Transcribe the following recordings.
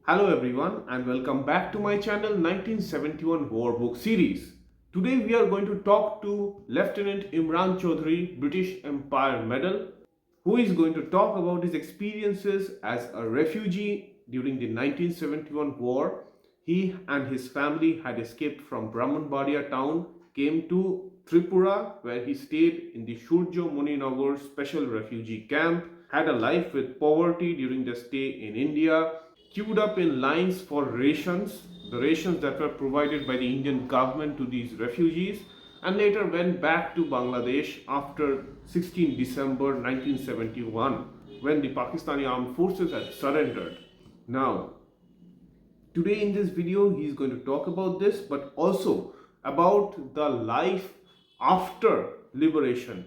Hello everyone and welcome back to my channel 1971 War Book Series. Today we are going to talk to Lieutenant Imran Chowdhury, British Empire Medal, who is going to talk about his experiences as a refugee during the 1971 war. He and his family had escaped from Brahmanbaria town, came to Tripura where he stayed in the Surjo Muninagar special refugee camp, had a life with poverty during the stay in India, queued up in lines for rations, the rations that were provided by the Indian government to these refugees, and later went back to Bangladesh after 16 December 1971 when the Pakistani armed forces had surrendered. Now, today in this video, he is going to talk about this, but also about the life after liberation,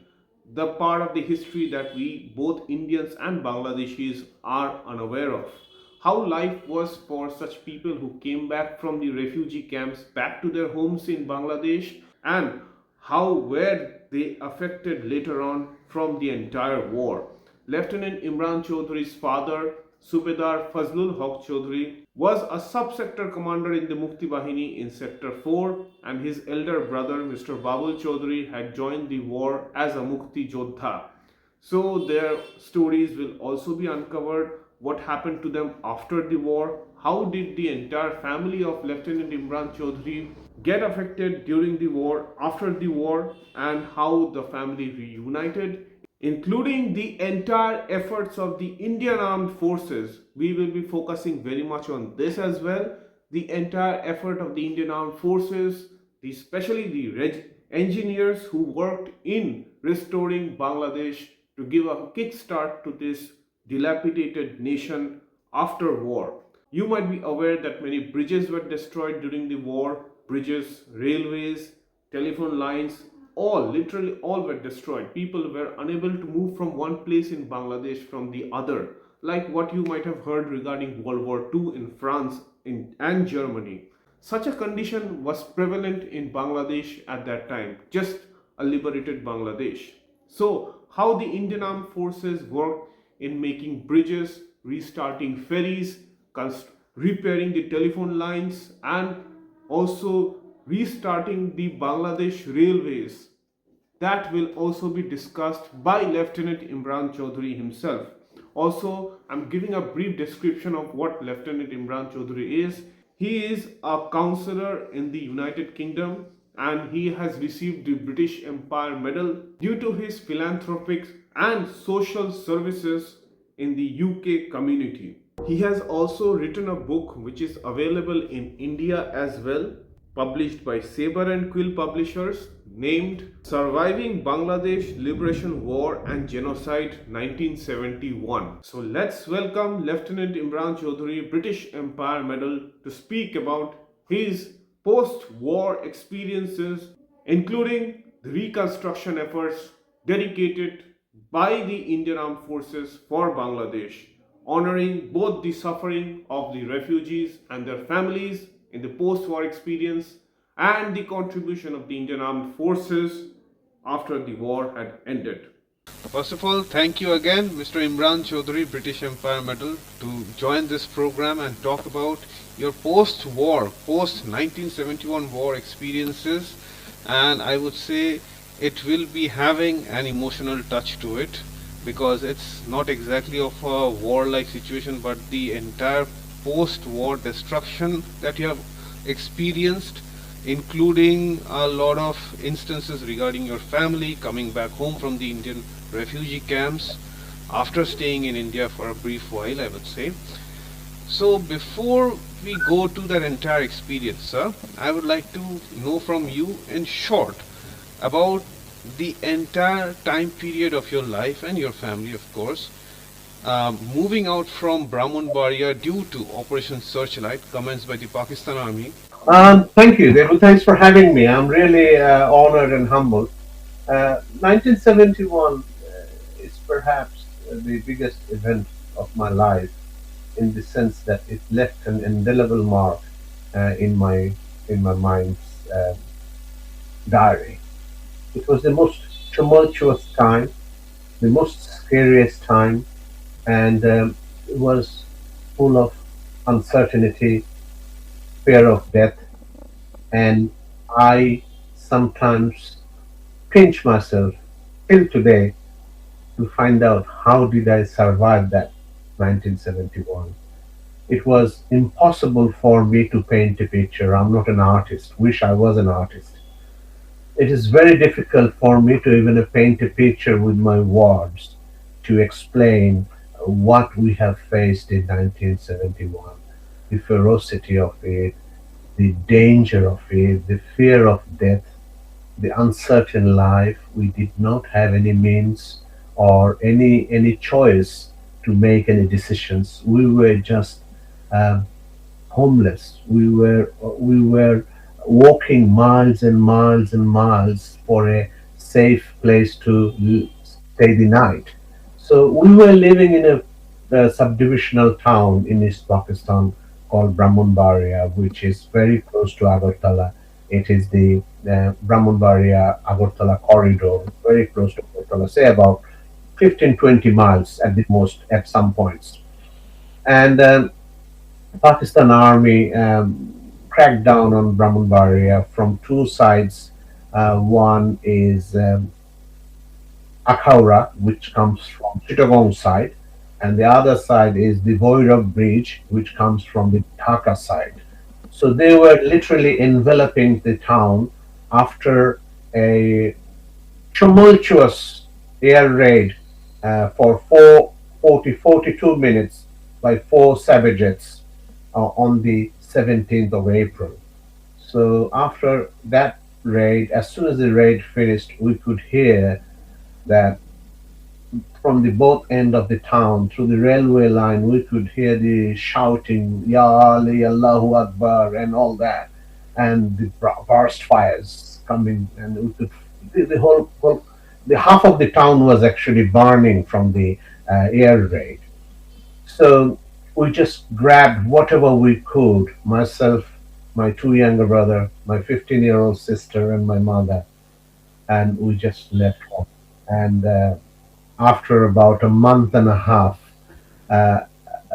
the part of the history that we, both Indians and Bangladeshis, are unaware of. How life was for such people who came back from the refugee camps back to their homes in Bangladesh, and how were they affected later on from the entire war. Lieutenant Imran Chowdhury's father, Subedar Fazlul Haq Chowdhury, was a sub-sector commander in the Mukti Bahini in Sector 4, and his elder brother, Mr. Babul Chowdhury, had joined the war as a Mukti Jodha. So their stories will also be uncovered. What happened to them after the war? How did the entire family of Lieutenant Imran Chowdhury get affected during the war, after the war, and how the family reunited, including the entire efforts of the Indian Armed Forces. We will be focusing very much on this as well. The entire effort of the Indian Armed Forces, especially the engineers who worked in restoring Bangladesh to give a kickstart to this dilapidated nation after war. You might be aware that many bridges were destroyed during the war. Bridges, railways, telephone lines, literally all were destroyed. People were unable to move from one place in Bangladesh from the other, like what you might have heard regarding World War II in France and Germany. Such a condition was prevalent in Bangladesh at that time, just a liberated Bangladesh. So, how the Indian Armed Forces worked in making bridges, restarting ferries, repairing the telephone lines, and also restarting the Bangladesh railways. That will also be discussed by Lieutenant Imran Chowdhury himself. Also, I'm giving a brief description of what Lieutenant Imran Chowdhury is. He is a counselor in the United Kingdom and he has received the British Empire Medal due to his philanthropic and social services in the UK community. He has also written a book which is available in India as well, published by Saber and Quill Publishers, named Surviving Bangladesh Liberation War and Genocide 1971. So let's welcome Lieutenant Imran Chowdhury, British Empire Medal, to speak about his post-war experiences, including the reconstruction efforts dedicated by the Indian Armed Forces for Bangladesh, honoring both the suffering of the refugees and their families in the post-war experience and the contribution of the Indian Armed Forces after the war had ended. First of all, thank you again, Mr. Imran Chowdhury, British Empire Medal, to join this program and talk about your post-war, post-1971 war experiences. And I would say it will be having an emotional touch to it because it's not exactly of a war-like situation, but the entire post-war destruction that you have experienced, including a lot of instances regarding your family coming back home from the Indian refugee camps after staying in India for a brief while, I would say. So before we go to that entire experience, sir, I would like to know from you in short about the entire time period of your life and your family, of course, moving out from Brahmanbaria due to Operation Searchlight commenced by the Pakistan Army. Thank you, Devu. Thanks for having me. I'm really honored and humbled. 1971 is perhaps the biggest event of my life in the sense that it left an indelible mark in my mind's diary. It was the most tumultuous time, the most scariest time, and it was full of uncertainty, fear of death, and I sometimes pinch myself till today to find out how did I survive that 1971. It was impossible for me to paint a picture. I'm not an artist. Wish I was an artist. It is very difficult for me to even paint a picture with my words to explain what we have faced in 1971, the ferocity of it, the danger of it, the fear of death, the uncertain life. We did not have any means or any choice to make any decisions. We were just um, homeless. We were walking miles and miles and miles for a safe place to stay the night. So we were living in a subdivisional town in East Pakistan called Brahmanbaria, which is very close to Agartala. It is the Brahmanbaria Agartala corridor, very close to Agartala, say about 15-20 miles at the most at some points. And Pakistan Army cracked down on Brahmanbaria from two sides. One is Akhaura, which comes from Chittagong side, and the other side is the Voirab Bridge, which comes from the Dhaka side. So they were literally enveloping the town after a tumultuous air raid for 42 minutes by four Savagettes on the 17th of April. So after that raid, as soon as the raid finished, we could hear that from the both end of the town through the railway line, we could hear the shouting, Ya Ali, Allahu Akbar, and all that, and the burst fires coming, and we could the half of the town was actually burning from the air raid. So we just grabbed whatever we could, myself, my two younger brother, my 15-year-old sister, and my mother, and we just left home. And after about a month and a half, uh,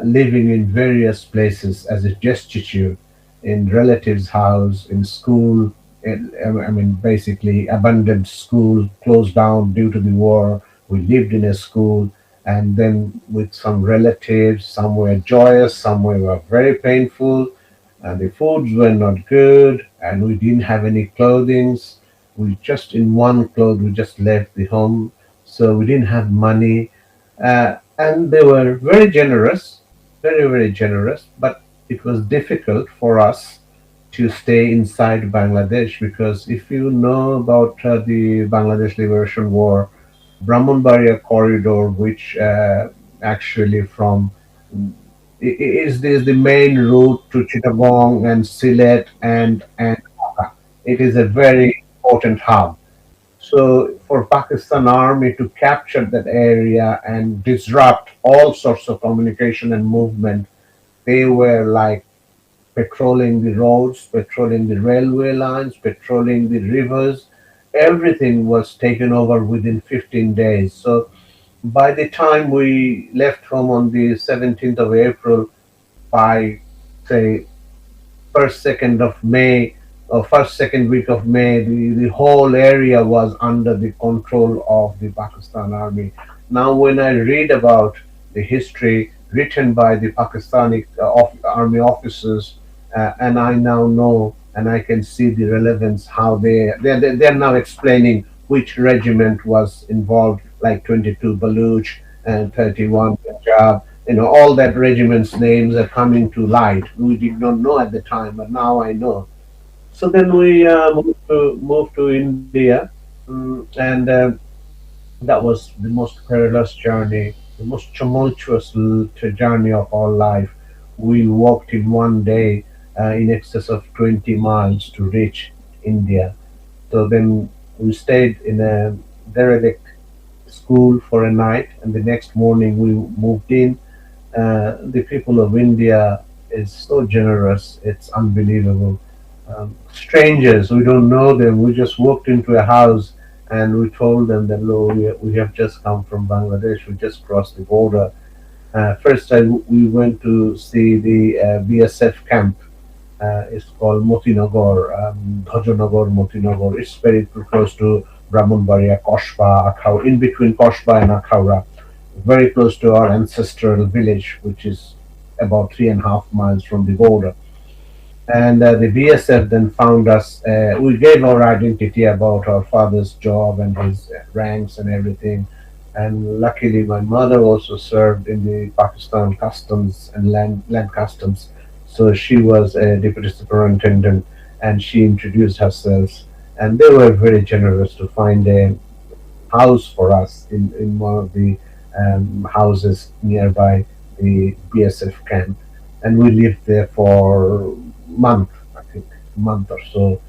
living in various places as a destitute, in relatives' house, in school. I mean, basically, abandoned school, closed down due to the war. We lived in a school, and then with some relatives, some were joyous, some were very painful, and the foods were not good, and we didn't have any clothings. We just in one cloth, we just left the home, so we didn't have money, and they were very generous, very, very generous, but it was difficult for us to stay inside Bangladesh because if you know about the Bangladesh Liberation War, Brahmanbaria corridor, which actually from is the main route to Chittagong and Sylhet and Dhaka. It is a very important hub. So for Pakistan Army to capture that area and disrupt all sorts of communication and movement, they were like patrolling the roads, patrolling the railway lines, patrolling the rivers. Everything was taken over within 15 days. So by the time we left home on the 17th of April, by say first second of May or first second week of May, the whole area was under the control of the Pakistan Army. Now, when I read about the history written by the Pakistani army officers, and I now know and I can see the relevance how they're now explaining which regiment was involved, like 22 Baluch and 31 Punjab. You know, all that regiment's names are coming to light. We did not know at the time, but now I know. So then we moved to India, and that was the most perilous journey, the most tumultuous journey of our life. We walked in one day in excess of 20 miles to reach India. So then we stayed in a derelict school for a night, and the next morning we moved in. The people of India is so generous; it's unbelievable. Strangers, we don't know them. We just walked into a house and we told them that, "Lo, we have just come from Bangladesh. We just crossed the border." First, we went to see the BSF camp. It's called Motinagar, Dhajanagar, Motinagar. It's very close to Brahmanbaria, Koshba, Akhaura, in between Koshba and Akhaura, very close to our ancestral village, which is about 3.5 miles from the border. And the BSF then found us. We gave our identity about our father's job and his ranks and everything. And luckily, my mother also served in the Pakistan Customs and land customs. So she was a deputy superintendent, and she introduced herself. And they were very generous to find a house for us in one of the houses nearby the BSF camp, and we lived there for month, I think, month or so.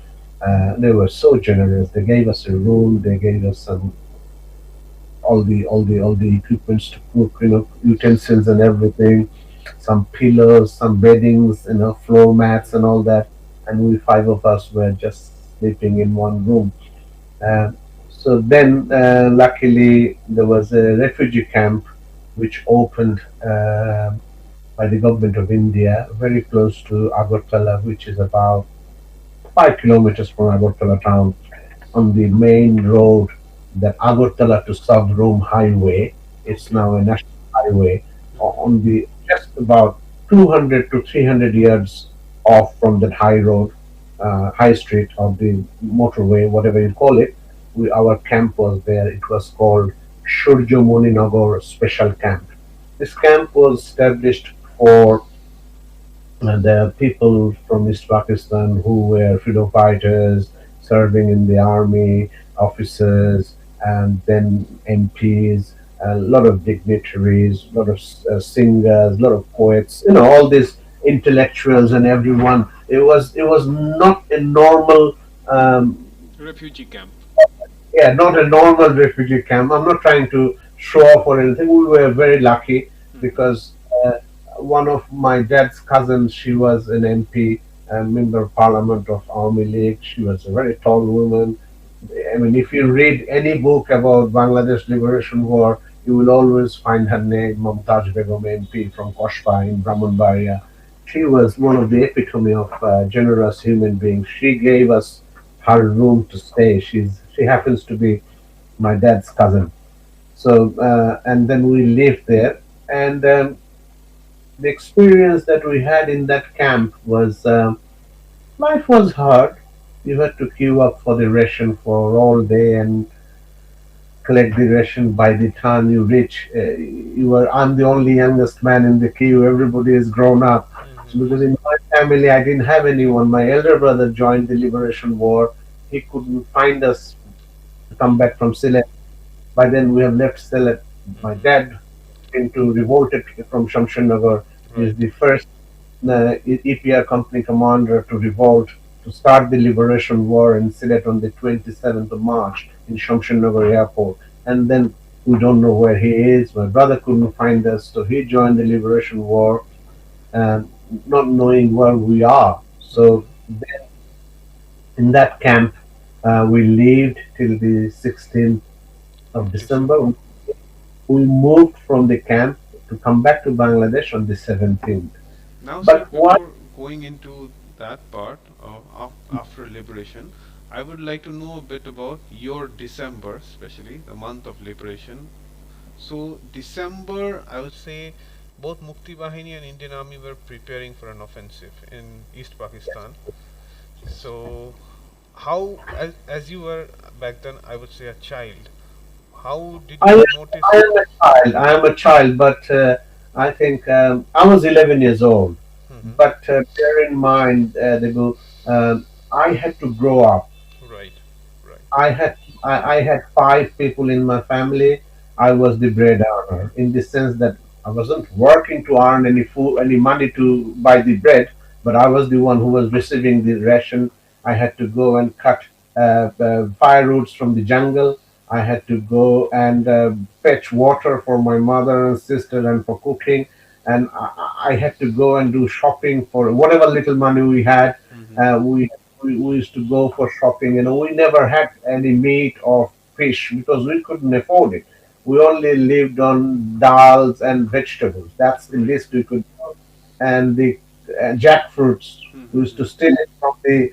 They were so generous. They gave us a room. They gave us some all the equipments to cook, utensils and everything, some pillows, some beddings, floor mats and all that. And we five of us were just sleeping in one room. uh, so then, luckily, there was a refugee camp which opened by the government of India very close to Agartala, which is about 5 kilometers from Agartala town, on the main road, the Agartala to Savrum highway. It's Okay. now a national highway. Mm-hmm. On the just about 200 to 300 yards off from that high road, high street of the motorway, whatever you call it. Our camp was there. It was called Shurjo Nagar Special Camp. This camp was established for the people from East Pakistan who were freedom fighters, serving in the army, officers, and then MPs, a lot of dignitaries, a lot of singers, a lot of poets, all these intellectuals and everyone. It was not a normal, um, Refugee camp. yeah, not a normal refugee camp. I'm not trying to show off or anything. We were very lucky Mm-hmm. because one of my dad's cousins, she was an MP, a member of parliament of Army League. She was a very tall woman. I mean, if you read any book about Bangladesh Liberation War, you will always find her name, Mumtaz Begum MP from Koshba in Brahmanbaria. She was one of the epitome of generous human beings. She gave us her room to stay. She happens to be my dad's cousin. So and then we lived there, and the experience that we had in that camp was life was hard. You had to queue up for the ration for all day and collect the ration. By the time you reach, I'm the only youngest man in the queue. Everybody is grown up. So Mm-hmm. because in my family I didn't have anyone. My elder brother joined the Liberation War. He couldn't find us to come back from Sylhet. By then we have left Sylhet. My Mm-hmm. dad into revolted from Shamshannagar. He is Right. the first EPR company commander to revolt to start the liberation war in Sylhet on the 27th of March in Shamshannagar airport. And then we don't know where he is. My brother couldn't find us, so he joined the liberation war, and not knowing where we are. So Mm-hmm. in that camp, we lived till the 16th of December. December. We moved from the camp to come back to Bangladesh on the 17th. Now, sir, But what before going into that part after liberation, I would like to know a bit about your December, especially the month of liberation. So, December, I would say both Mukti Bahini and Indian Army were preparing for an offensive in East Pakistan. So, as you were back then, I would say a child, how did I am, you I notice? am a child. I am a child, but I think I was 11 years old. Hmm. But bear in mind, I had to grow up. Right, right. I had I had five people in my family. I was the bread earner in the sense that I wasn't working to earn any food, any money to buy the bread, but I was the one who was receiving the ration. I had to go and cut fire roots from the jungle. I had to go and fetch water for my mother and sister and for cooking. And I had to go and do shopping for whatever little money we had. Hmm. We used to go for shopping. We never had any meat or fish because we couldn't afford it. we only lived on dals and vegetables. That's the Right. least we could do. And the jackfruits, we used to Mm-hmm. steal it from the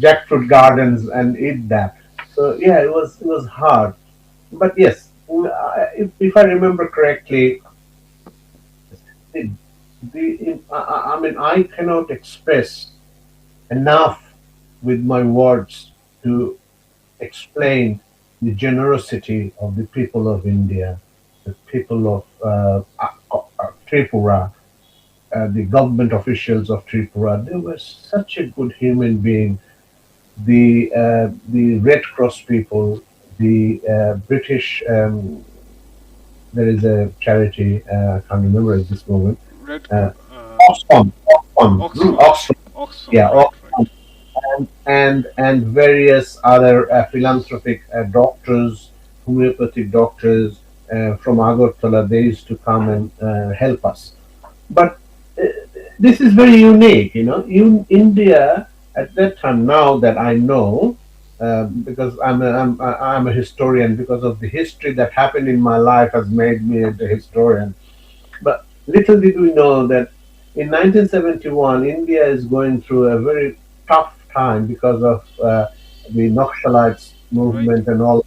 jackfruit gardens and eat that. So yeah, it was hard. But yes, if I remember correctly, the, I mean, I cannot express enough with my words to explain the generosity of the people of India, the people of Tripura, the government officials of Tripura. They were such a good human being. The Red Cross people, the British. There is a charity. I can't remember at this moment. Red. Uh, Uh, Oxfam, Oxfam, Oxfam. Oxfam. Oxfam. Yeah, Right. Right. Oxfam, and various other philanthropic doctors, homeopathic doctors from Agartala. They used to come and help us. But uh, this is very unique, India at that time. Now that I know, because I'm a historian, because of the history that happened in my life has made me a historian. But little did we know that in 1971, India is going through a very tough time because of the Naxalites Right. movement and all.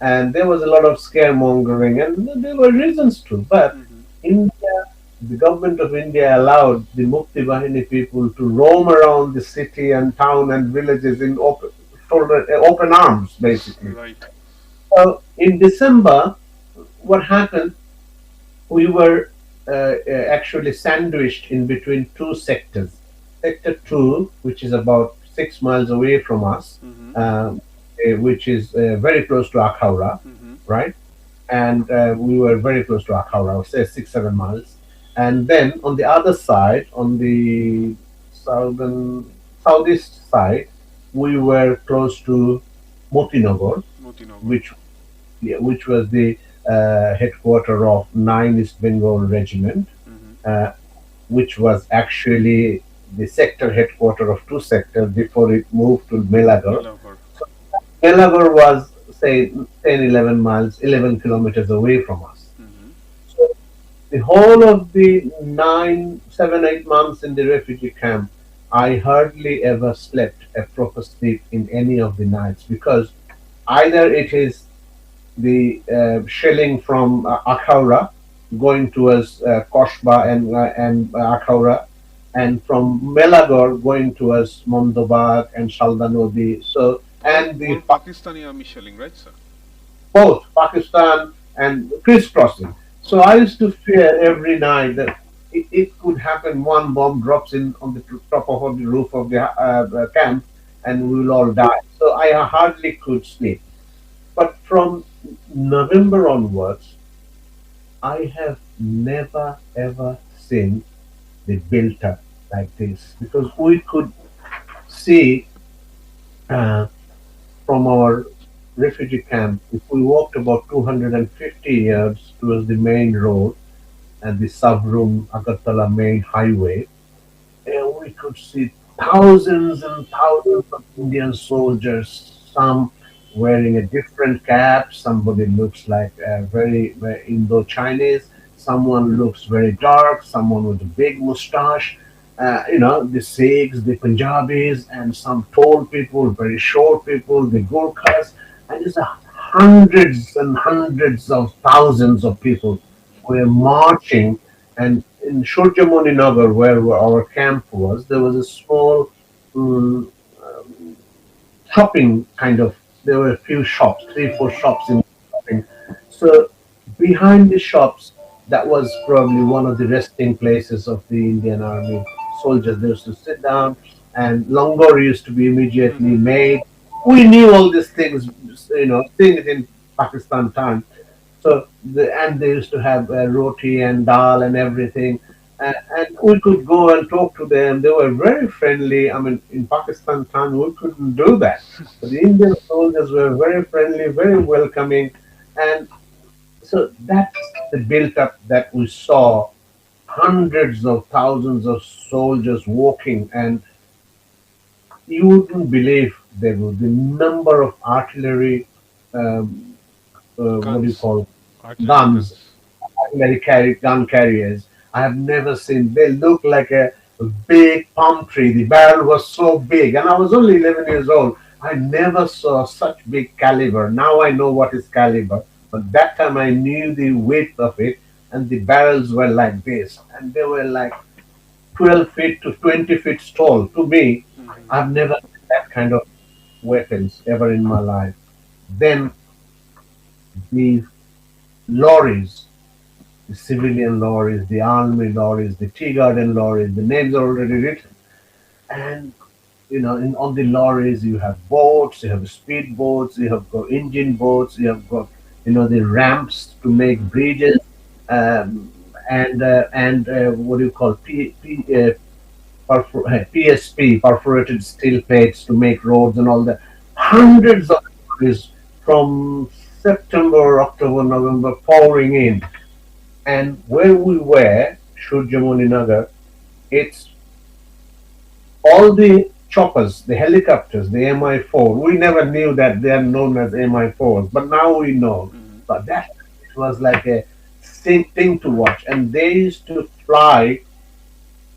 And there was a lot of scaremongering, and there were reasons to. But Mm-hmm. India, the government of India allowed the Mukti Bahini people to roam around the city and town and villages in open arms, basically. Right. So in December, what happened? We were actually sandwiched in between two sectors. Sector 2, which is about 6 miles away from us, Mm-hmm. which is very close to Akhaura, Mm-hmm. right? And we were very close to Akhaura, I would say 6 7 miles. And then on the other side, on the southern southeast side, we were close to Motinagar, Motinagar. which yeah, which was the headquarter of 9 East Bengal Regiment, Mm-hmm. uh, which was actually the sector headquarter of two sectors before it moved to Melagar. Melabar. Melagar was, say, 10, 11 miles, 11 kilometers away from us. Mm-hmm. So the whole of the 9, 7, 8 months in the refugee camp, I hardly ever slept a proper sleep in any of the nights, because either it is the shelling from Akhaura going towards Koshba and Akhaura, and from Melagor going towards Mondobag and Shaldanodi. So All and the all Pakistani army shelling, right, sir? both Pakistan and crisscrossing. So I used to fear every night that it could happen. One bomb drops in on the top of the roof of the camp, and we will all die. So I hardly could sleep. But from November onwards, I have never ever seen the built up like this, because we could see uh, from our refugee camp, if we walked about 250 yards towards the main road and the sub-room Agartala main highway, and we could see thousands and thousands of Indian soldiers, some wearing a different cap. Somebody looks like very Indo-Chinese. Someone looks very dark. Someone with a big mustache. The Sikhs, the Punjabis, and some tall people, very short people, the Gurkhas, and it's hundreds and hundreds of thousands of people were marching. And in Shurjamuni Nagar, where our camp was, there was a small um, shopping kind of. There were a few shops, three, four shops in shopping. So behind the shops, that was probably one of the resting places of the Indian Army soldiers. They used to sit down, and langar used to be immediately Mm-hmm. made. We knew all these things, seeing it in Pakistan time. So and they used to have roti and dal and everything, and we could go and talk to them. They were very friendly. I mean, in Pakistan time we couldn't do that, but the Indian soldiers were very friendly, very welcoming, and so that's the built up that we saw. Hundreds of thousands of soldiers walking, and you wouldn't believe the number of artillery. What do you Guns. call Artillery guns, guns. gun carriers. I have never seen. They look like a big palm tree. The barrel was so big, and I was only 11 years old. I never saw such big caliber. Now I know what is caliber, but that time I knew the width of it, and the barrels were like this, and they were like 12 feet to 20 feet tall. To me, Hmm. I've never seen that kind of weapons ever in my life. Then the lorries, the civilian lorries, the army lorries, the tea garden lorries, the names are already written. And on the lorries you have boats, you have speed boats, you have got engine boats, you have got the ramps to make Hmm. bridges, um, and what do you call PSP, perforated steel plates to make roads and all that. Hundreds of lorries from September, October, November pouring in. And where we were, Shurjamuni Nagar, it's all the choppers, the helicopters, the Mi-4. We never knew that they are known as Mi-4s, but now we know. Hmm. But that it was like a thing to watch. And they used to fly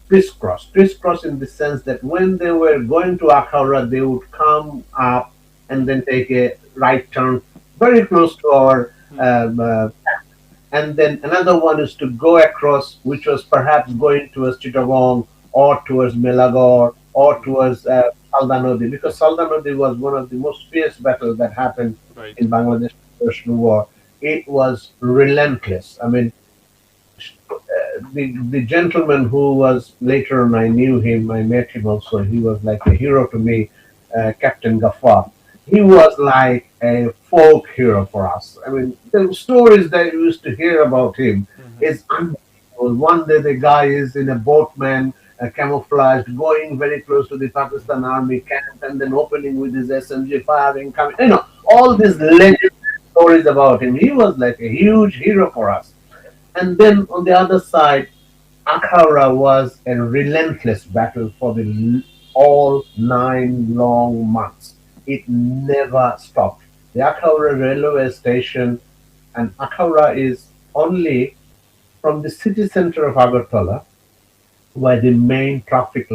crisscross in the sense that when they were going to Akhara, they would come up and then take a right turn very close to our Hmm. um, uh, and then another one is to go across, which was perhaps going towards Chittagong or towards Melagor or Hmm. towards Saldanodi, because Saldanodi was one of the most fierce battles that happened Right. in Bangladesh First War. It was relentless. I mean, the gentleman who was later on, I knew him, I met him also. He was like a hero to me, Captain Ghaffar. He was like a folk hero for us. I mean, the stories that we used to hear about him Hmm. is unbelievable. One day the guy is in a boatman, camouflaged, going very close to the Pakistan army camp, and then opening with his SMG, firing, coming. All these legendary stories about him. He was like a huge hero for us. And then on the other side, Akhara was a relentless battle for all 9 long months. It never stopped. The Akhara railway station, and Akhara is only from the city center of Agartala, where the main traffic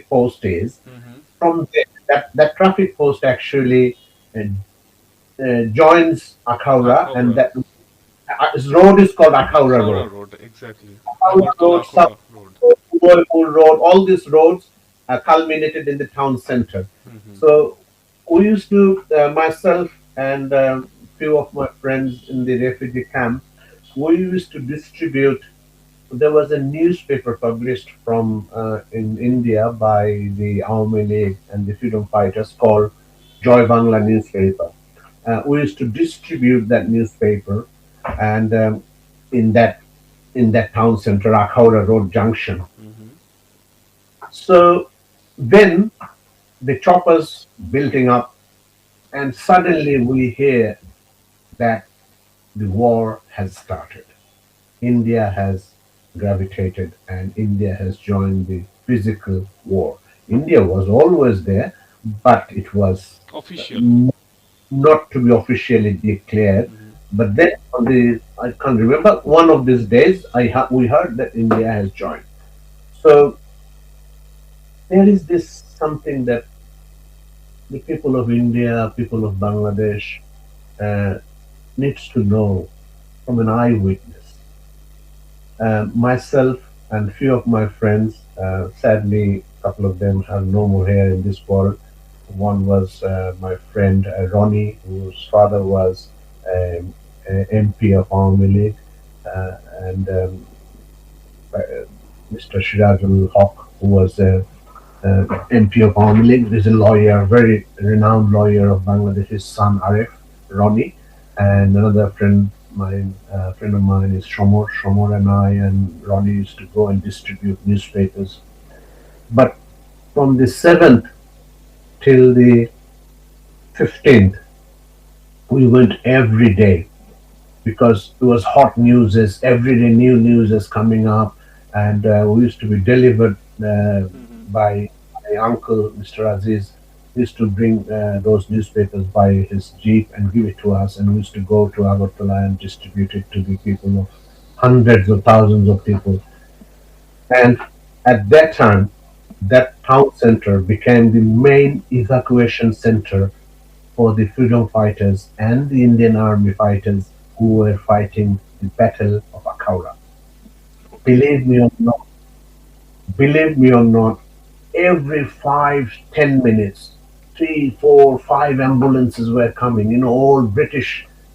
post is. Hmm. From there, that traffic post actually joins Akhara, and Akhaura. that road is called Akhara Akhaura Road. Road, exactly. Akhara Agartala Road, Akhaura Road. Udaipur Road, all these roads culminated in the town center. Hmm. So we used to, myself and few of my friends in the refugee camp, we used to distribute. There was a newspaper published from in India by the Awami League and the freedom fighters called Joy Bangla newspaper. We used to distribute that newspaper, and in that in that town center, Akhaura Road Junction. Hmm. So then the choppers building up, and suddenly we hear that the war has started. India has gravitated and India has joined the physical war. India was always there, but it was Official. n- not to be officially declared. Hmm. But then on I can't remember, one of these days, we heard that India has joined. So there is this something that the people of India, people of Bangladesh, uh, needs to know from an eyewitness. Myself and few of my friends, sadly, a couple of them have no more here in this world. One was my friend Ronnie, whose father was MP of Army League, and Mr. Shirajul Haq, who was MP of Army League. He's a lawyer, very renowned lawyer of Bangladesh. His son Arif, Ronnie, and another friend of mine is Shomor. Shomor and I and Ronnie used to go and distribute newspapers. But from the 7th till the 15th, we went every day because it was hot news. Every day new news is coming up, and we used to be delivered Hmm. by my uncle, Mr. Aziz, He used to bring those newspapers by his jeep and give it to us, and we used to go to Agartala and distribute it to the people of hundreds of thousands of people. And at that time, that town center became the main evacuation center for the freedom fighters and the Indian Army fighters who were fighting the Battle of Akhaura. Okay. Believe me or not, believe me or not, every 5, 10 minutes, three, four, five ambulances were coming. All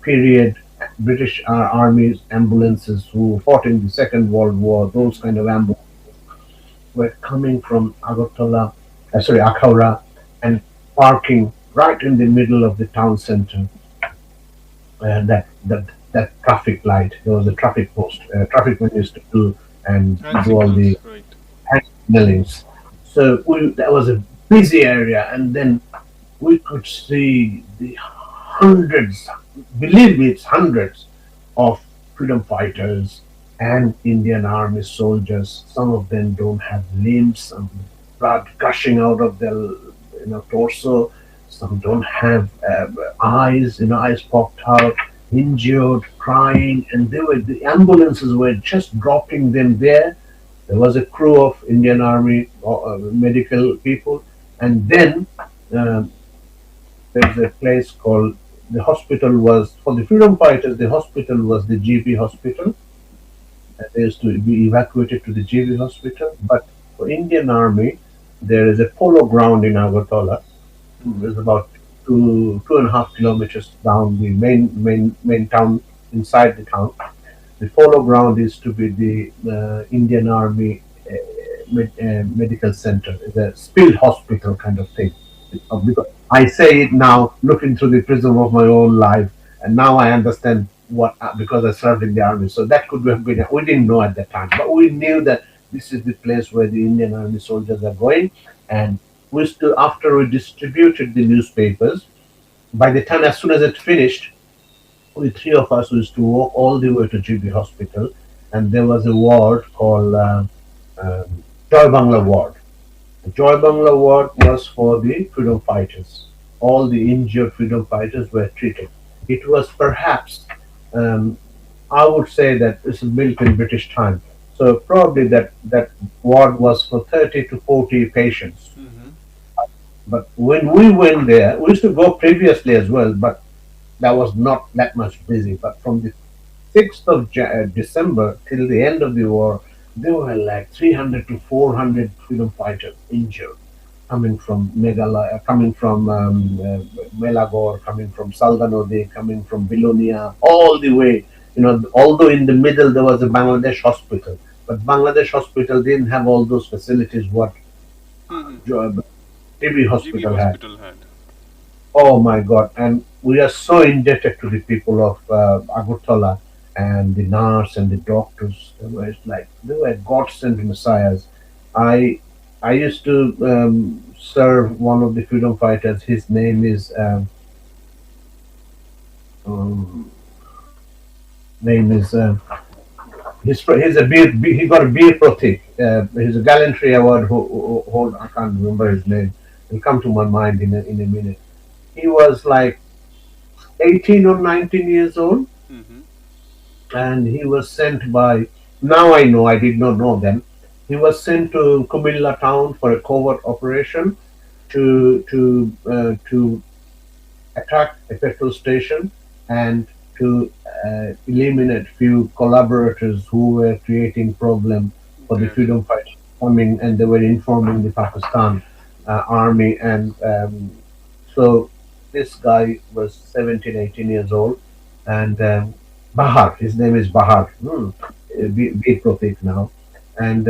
period British Army ambulances who fought in the Second World War. Those kind of ambulances were coming from Akhaura, and parking right in the middle of the town center. That traffic light. There was a traffic post. Traffic man used to do and Hand do all the signals, right? hand signalings. So that was a busy area, and then we could see the hundreds, believe me, it's hundreds of freedom fighters and Indian Army soldiers. Some of them don't have limbs, some blood gushing out of their torso. Some don't have eyes, eyes popped out, injured, crying, and the ambulances were just dropping them there. There was a crew of Indian Army medical people, and then uh, there's a place called the hospital was for the freedom fighters. The hospital was the GB hospital. They used to be evacuated to the GB hospital. But for Indian Army, there is a polo ground in Agartala. It's about 2.5 kilometers down the main town inside the town. The polo ground is to be the Indian Army medical center. It's a skilled hospital kind of thing. Because I say it now, looking through the prism of my own life, and now I understand what because I served in the army. So that could have been. We didn't know at that time, but we knew that this is the place where the Indian Army soldiers are going, and we still after we distributed the newspapers. By the time, as soon as it finished, we three of us used to walk all the way to GB Hospital, and there was a ward called Joy Bangla Ward. The Joy Bangla Ward was for the freedom fighters. All the injured freedom fighters were treated. It was perhaps, um, I would say that this is built in British time. So probably that ward was for 30 to 40 patients. Mm-hmm. But when we went there, we used to go previously as well, but that was not that much busy. But from the 6th of December till the end of the war, there were like 300 to 400 freedom fighters injured, coming from Meghalaya, coming from Melagor, coming from Saldanode, coming from Bilonia, all the way. Although in the middle there was a Bangladesh hospital, but Bangladesh hospital didn't have all those facilities what Mm-hmm. every GB hospital had. hospital had. Oh my God! And we are so indebted to the people of Agartala and the nurse and the doctors. They were God sent messiahs. I I used to serve one of the freedom fighters. His name is um, name is he's a he got a beer protik. He's a gallantry award. Hold, I can't remember his name. It'll come to my mind in a minute. He was like 18 or 19 years old, Mm-hmm. and he was sent by. Now I know, I did not know then. He was sent to Kumilla town for a covert operation to attack a petrol station and to eliminate few collaborators who were creating problem for the Okay. freedom fighters coming, and they were informing the Pakistan army. And so this guy was 17, 18 years old, and Bahar, his name is Bahar. Be Pratik now. And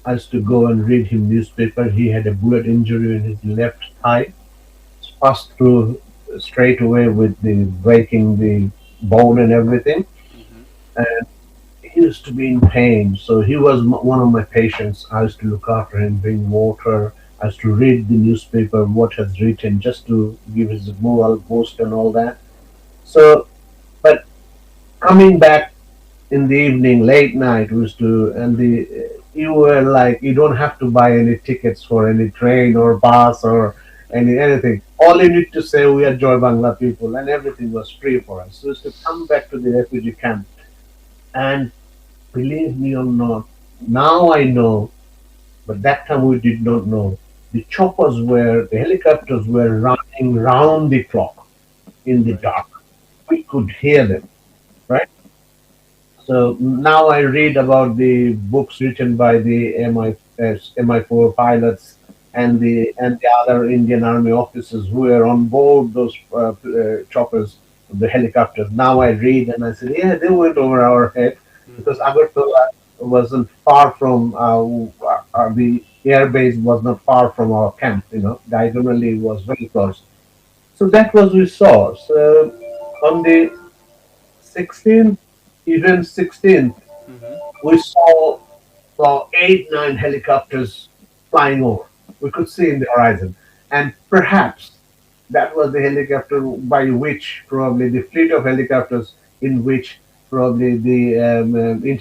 I used to go and read him newspaper. He had a bullet injury in his left thigh, passed through straight away with the breaking the bone and everything. Mm-hmm. And he used to be in pain. So he was one of my patients. I used to look after him, bring water. I used to read the newspaper, what has written, just to give his moral boost and all that. So, but coming back in the evening, late night, we used to, and you were like, you don't have to buy any tickets for any train or bus or anything. All you need to say, we are Joy Bangla people, and everything was free for us. So it's to come back to the refugee camp, and believe me or not, now I know, but that time we did not know. The helicopters were running round the clock in the Right. dark. We could hear them, right? So now I read about the books written by the MI4 pilots and the other Indian Army officers who were on board those choppers, the helicopters. Now I read and I said, yeah, they went over our head because Mm-hmm. Agartala wasn't far from the air base was not far from our camp. Diagonally was very close. So that was we saw. So on the 16th, even 16th, Mm-hmm. we saw eight, nine helicopters flying over. We could see in the horizon. And perhaps that was the helicopter by which probably the fleet of helicopters in which probably the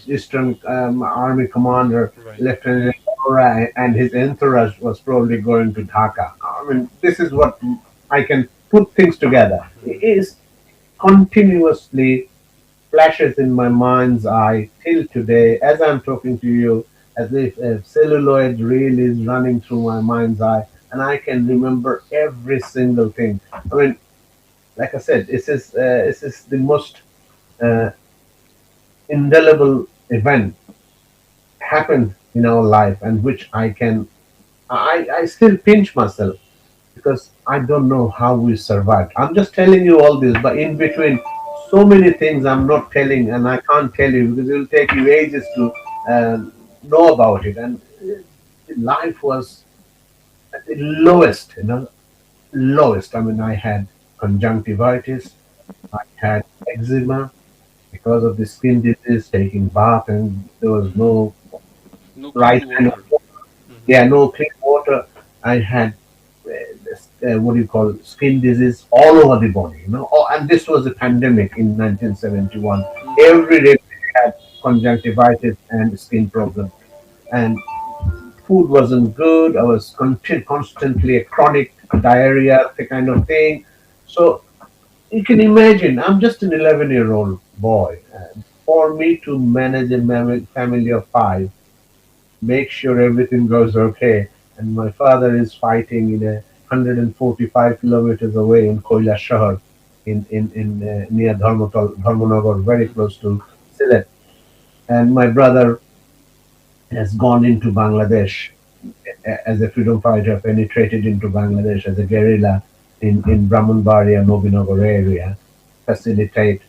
Eastern Army commander, Right. Lieutenant Imran and his entourage was probably going to Dhaka. I mean, this is what I can put things together. It Mm-hmm. is continuously flashes in my mind's eye till today as I'm talking to you, as if a celluloid reel is running through my mind's eye, and I can remember every single thing. I mean, like I said, this is the most uh, indelible event happened in our life, and which I still pinch myself because I don't know how we survived. I'm just telling you all this, but in between, so many things I'm not telling, and I can't tell you because it will take you ages to know about it. And life was at the lowest, lowest. I mean, I had conjunctivitis, I had eczema because of the skin disease, taking bath, and there was Mm-hmm. no No right clean kind of water. Mm-hmm. yeah, no clean water. I had what do you call skin disease all over the body, and this was a pandemic in 1971. Mm-hmm. Every day we had conjunctivitis and skin problems, and food wasn't good. I was constantly a chronic diarrhea, the kind of thing. So you can imagine, I'm just an 11-year-old boy. And for me to manage a family of five, make sure everything goes okay. And my father is fighting in a 145 kilometers away in Koila Shahar, in near Dharmanagar, very Mm-hmm. close to Sylhet. And my brother has gone into Bangladesh as a freedom fighter, penetrated into Bangladesh as a guerrilla in Brahmanbaria, Nobinagar area, facilitate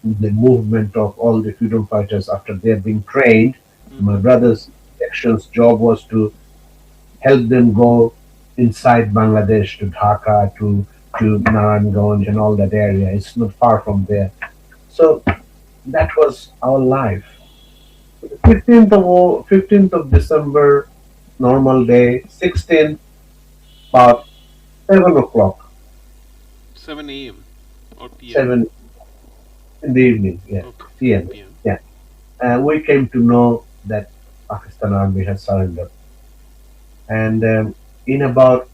the movement of all the freedom fighters after they have been trained. My Mm-hmm. brother's section's job was to help them go inside Bangladesh to Dhaka, to Naranganj and all that area. It's not far from there. So that was our life. 15th of December, normal day. 16th, about 7 o'clock, 7 a.m. or p.m. 7 in the evening. Yeah, Okay. PM. p.m. Yeah, we came to know that Pakistan army has surrendered, and in about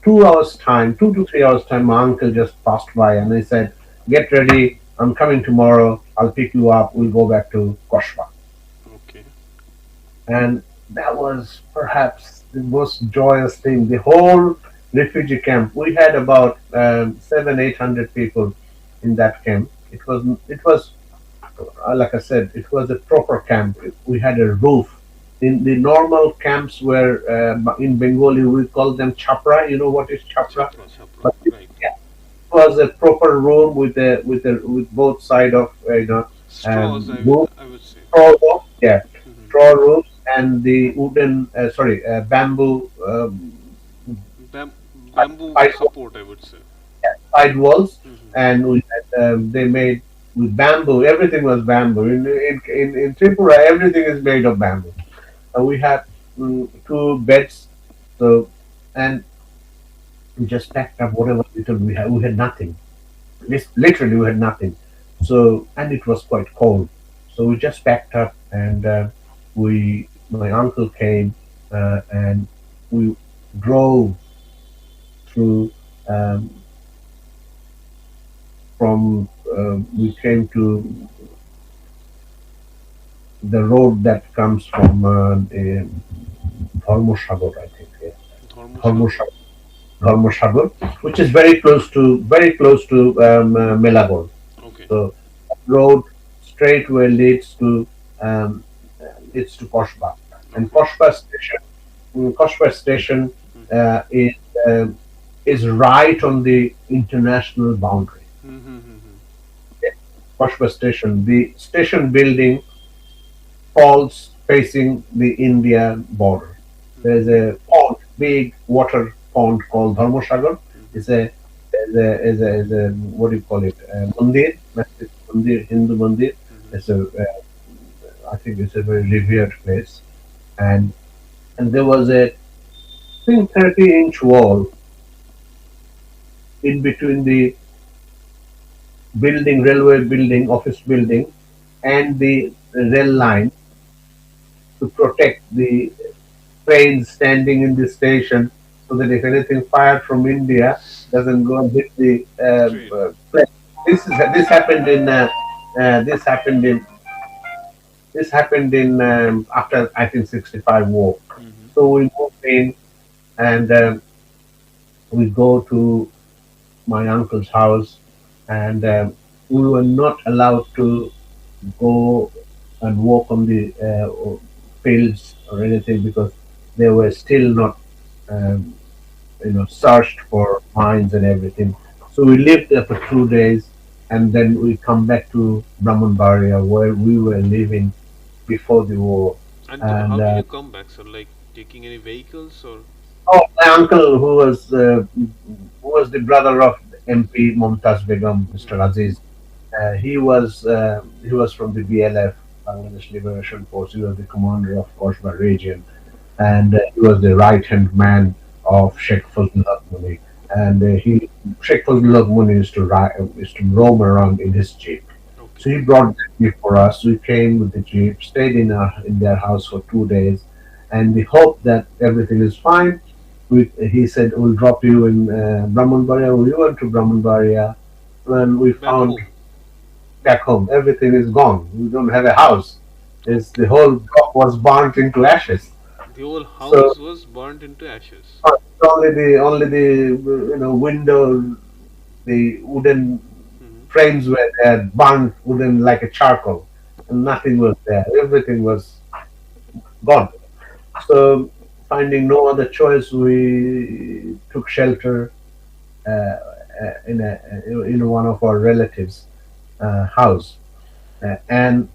2 hours time, 2 to 3 hours time, my uncle just passed by and he said, "Get ready. I'm coming tomorrow. I'll pick you up. We'll go back to Koshva." Okay. And that was perhaps the most joyous thing. The whole refugee camp. We had about 700-800 people in that camp. It was like I said, it was a proper camp. We had a roof. In the normal camps where in Bengali we call them chapra. You know what is chapra? Chapra, chapra. But Right. yeah, it was a proper room with both side of Straws, roof, I would say. straw roof, yeah, Mm-hmm. straw roofs, and the wooden sorry bamboo Bam- Bamboo side support, I would say. side walls, Mm-hmm. and they made with bamboo. Everything was bamboo. In Tripura, everything is made of bamboo. We had two beds, so and we just packed up whatever little we had. We had nothing. Literally, we had nothing. So and it was quite cold. So we just packed up, and my uncle came, and we drove through um, from we came to the road that comes from Dharmoshagar, I think. Yeah. Dharmasagar. Dharmoshagar, Dharmoshagar, which is very close to Melagor. Okay. So road straightway um, leads to Koshba, and Okay. Koshba station Mm-hmm. uh, is um is right on the international boundary. Mm-hmm. Koshba station, the station building falls facing the India border. There's Mm-hmm. a pond, big water pond called Dharmoshagar. Mm-hmm. It's a what do you call it? A mandir, massive mandir, Hindu mandir. Mm-hmm. It's I think it's a very revered place. And there was a I think 30-inch wall in between the building, railway building, office building, and the rail line to protect the trains standing in the station so that if anything fired from India doesn't go and hit the Train. plane. This happened in this happened in after I think 65 war. Mm-hmm. So we moved in and we go to my uncle's house and we were not allowed to go and walk on the fields or anything because they were still not um, searched for mines and everything. So we lived there for 2 days, and then we come back to Brahmanbaria where we were living before the war. And And how did you come back, sir? Like taking any vehicles or? oh, my uncle, who was the brother of MP Mumtaz Begum, Mr. Mm-hmm. Aziz, he was from the BLF, Bangladesh Liberation Force. He was the commander of Kashmir region, and he was the right hand man of Sheikh Fazlullah Muni. And Sheikh Fazlullah Muni used to roam around in his jeep. So Okay. he brought the jeep for us. We came with the jeep, stayed in their house for 2 days, and we hope that everything is fine. He said we'll drop you in Brahmanbaria. We went to Brahmanbaria, and we Back found home. back home everything is gone. We don't have a house. It's the Okay. whole block was burnt into ashes. The whole So house was burnt into ashes. only the window, the wooden Mm-hmm. frames were there, burnt wooden like a charcoal, and nothing was there. Everything was gone. So finding no other choice, we took shelter in one of our relatives' house, and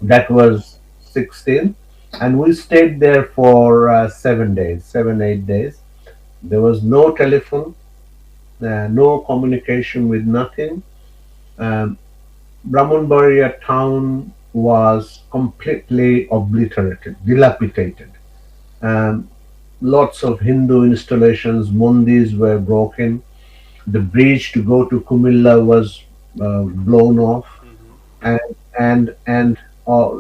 that was 16, and we stayed there for 7 days, 7 8 days. There was no telephone, no communication with nothing. Um, Brahmanbaria town was completely obliterated, dilapidated. Um, Lots of Hindu installations, mandis were broken. The bridge to go to Kumilla was blown off, Mm-hmm. and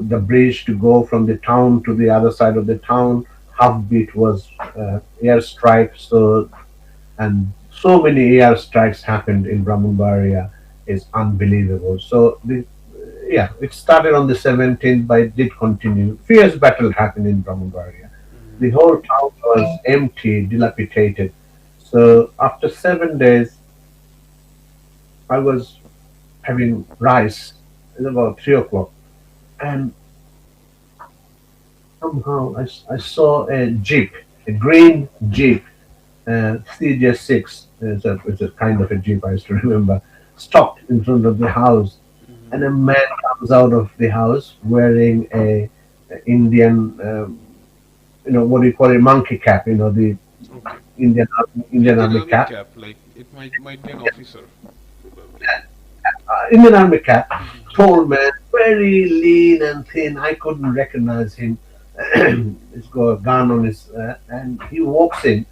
the bridge to go from the town to the other side of the town, half beat was airstrike. So and so many airstrikes happened in Brahmanbaria is unbelievable. So yeah, it started on the 17th, but it did continue. Fierce battle happened in Brahmanbaria. Mm-hmm. The whole town was empty, dilapidated. So after 7 days, I was having rice. It's about 3 o'clock, and somehow I saw a jeep, a green jeep, CJ6. It's a kind of a jeep I used to remember. Stopped in front of the house, Mm-hmm. and a man comes out of the house wearing a Indian, what do you call it, monkey cap? The Okay. Indian Indian army Army cap. cap. Like it might be an officer, probably. Indian army cap. Mm-hmm. Tall man, very lean and thin. I couldn't recognize him. He's got a gun on his, and he walks in,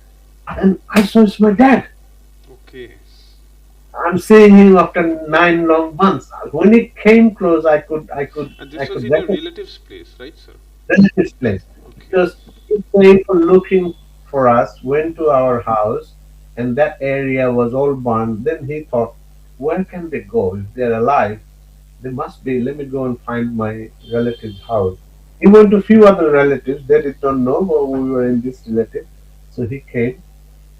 and I saw it's my dad. Okay. I'm seeing him after 9 long months. When he came close, And I this was could in your recognize relative's place, right, sir? relative's place Okay. because he came for looking for us, went to our house, and that area was all burned. Then he thought, where can they go? If they're alive, they must be. Let me go and find my relative's house. He went to a few other relatives. They did not know we were in this relative. So he came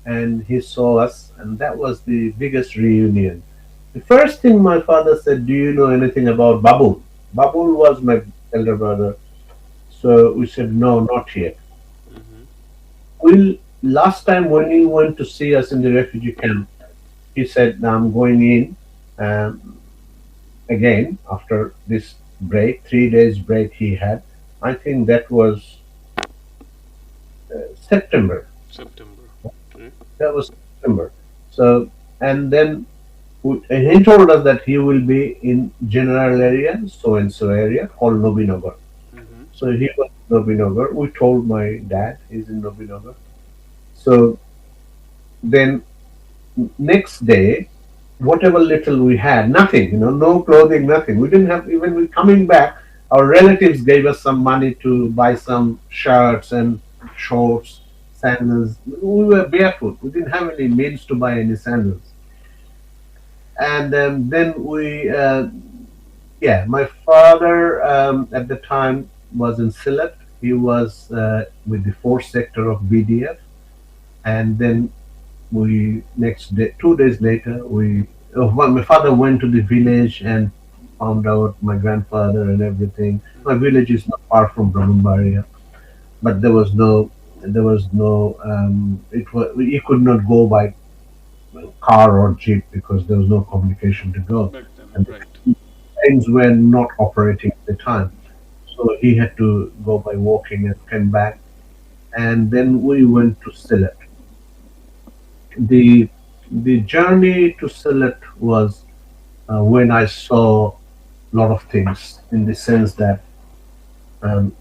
and he saw us, and that was the biggest reunion. The first thing my father said, do you know anything about Babul? Babul was my elder brother. So we said, no, not yet. Mm-hmm. Last time when he went to see us in the refugee camp, he said, "Now I'm going in again after this break, 3 days break he had. I think that was September. September. Okay. That was September. So, and then and he told us that he will be in general area, so and so area called Nobinagar. Mm-hmm. So he was in Nobinagar. We told my dad he's in Nobinagar. So then next day, whatever little we had, nothing, no clothing, nothing. We didn't have, even we coming back, our relatives gave us some money to buy some shirts and shorts, sandals. We were barefoot. We didn't have any means to buy any sandals. And then yeah, my father at the time was in Sylhet. He was with the fourth sector of BDF. And then we next day, 2 days later, my father went to the village and found out my grandfather and everything. My village is not far from Brahmanbaria, but it was, you could not go by car or jeep because there was no communication to go, Back then, and right. the trains were not operating at the time. So he had to go by walking and came back, and then we went to Sylhet. The journey to Sylhet was when I saw a lot of things in the sense that um,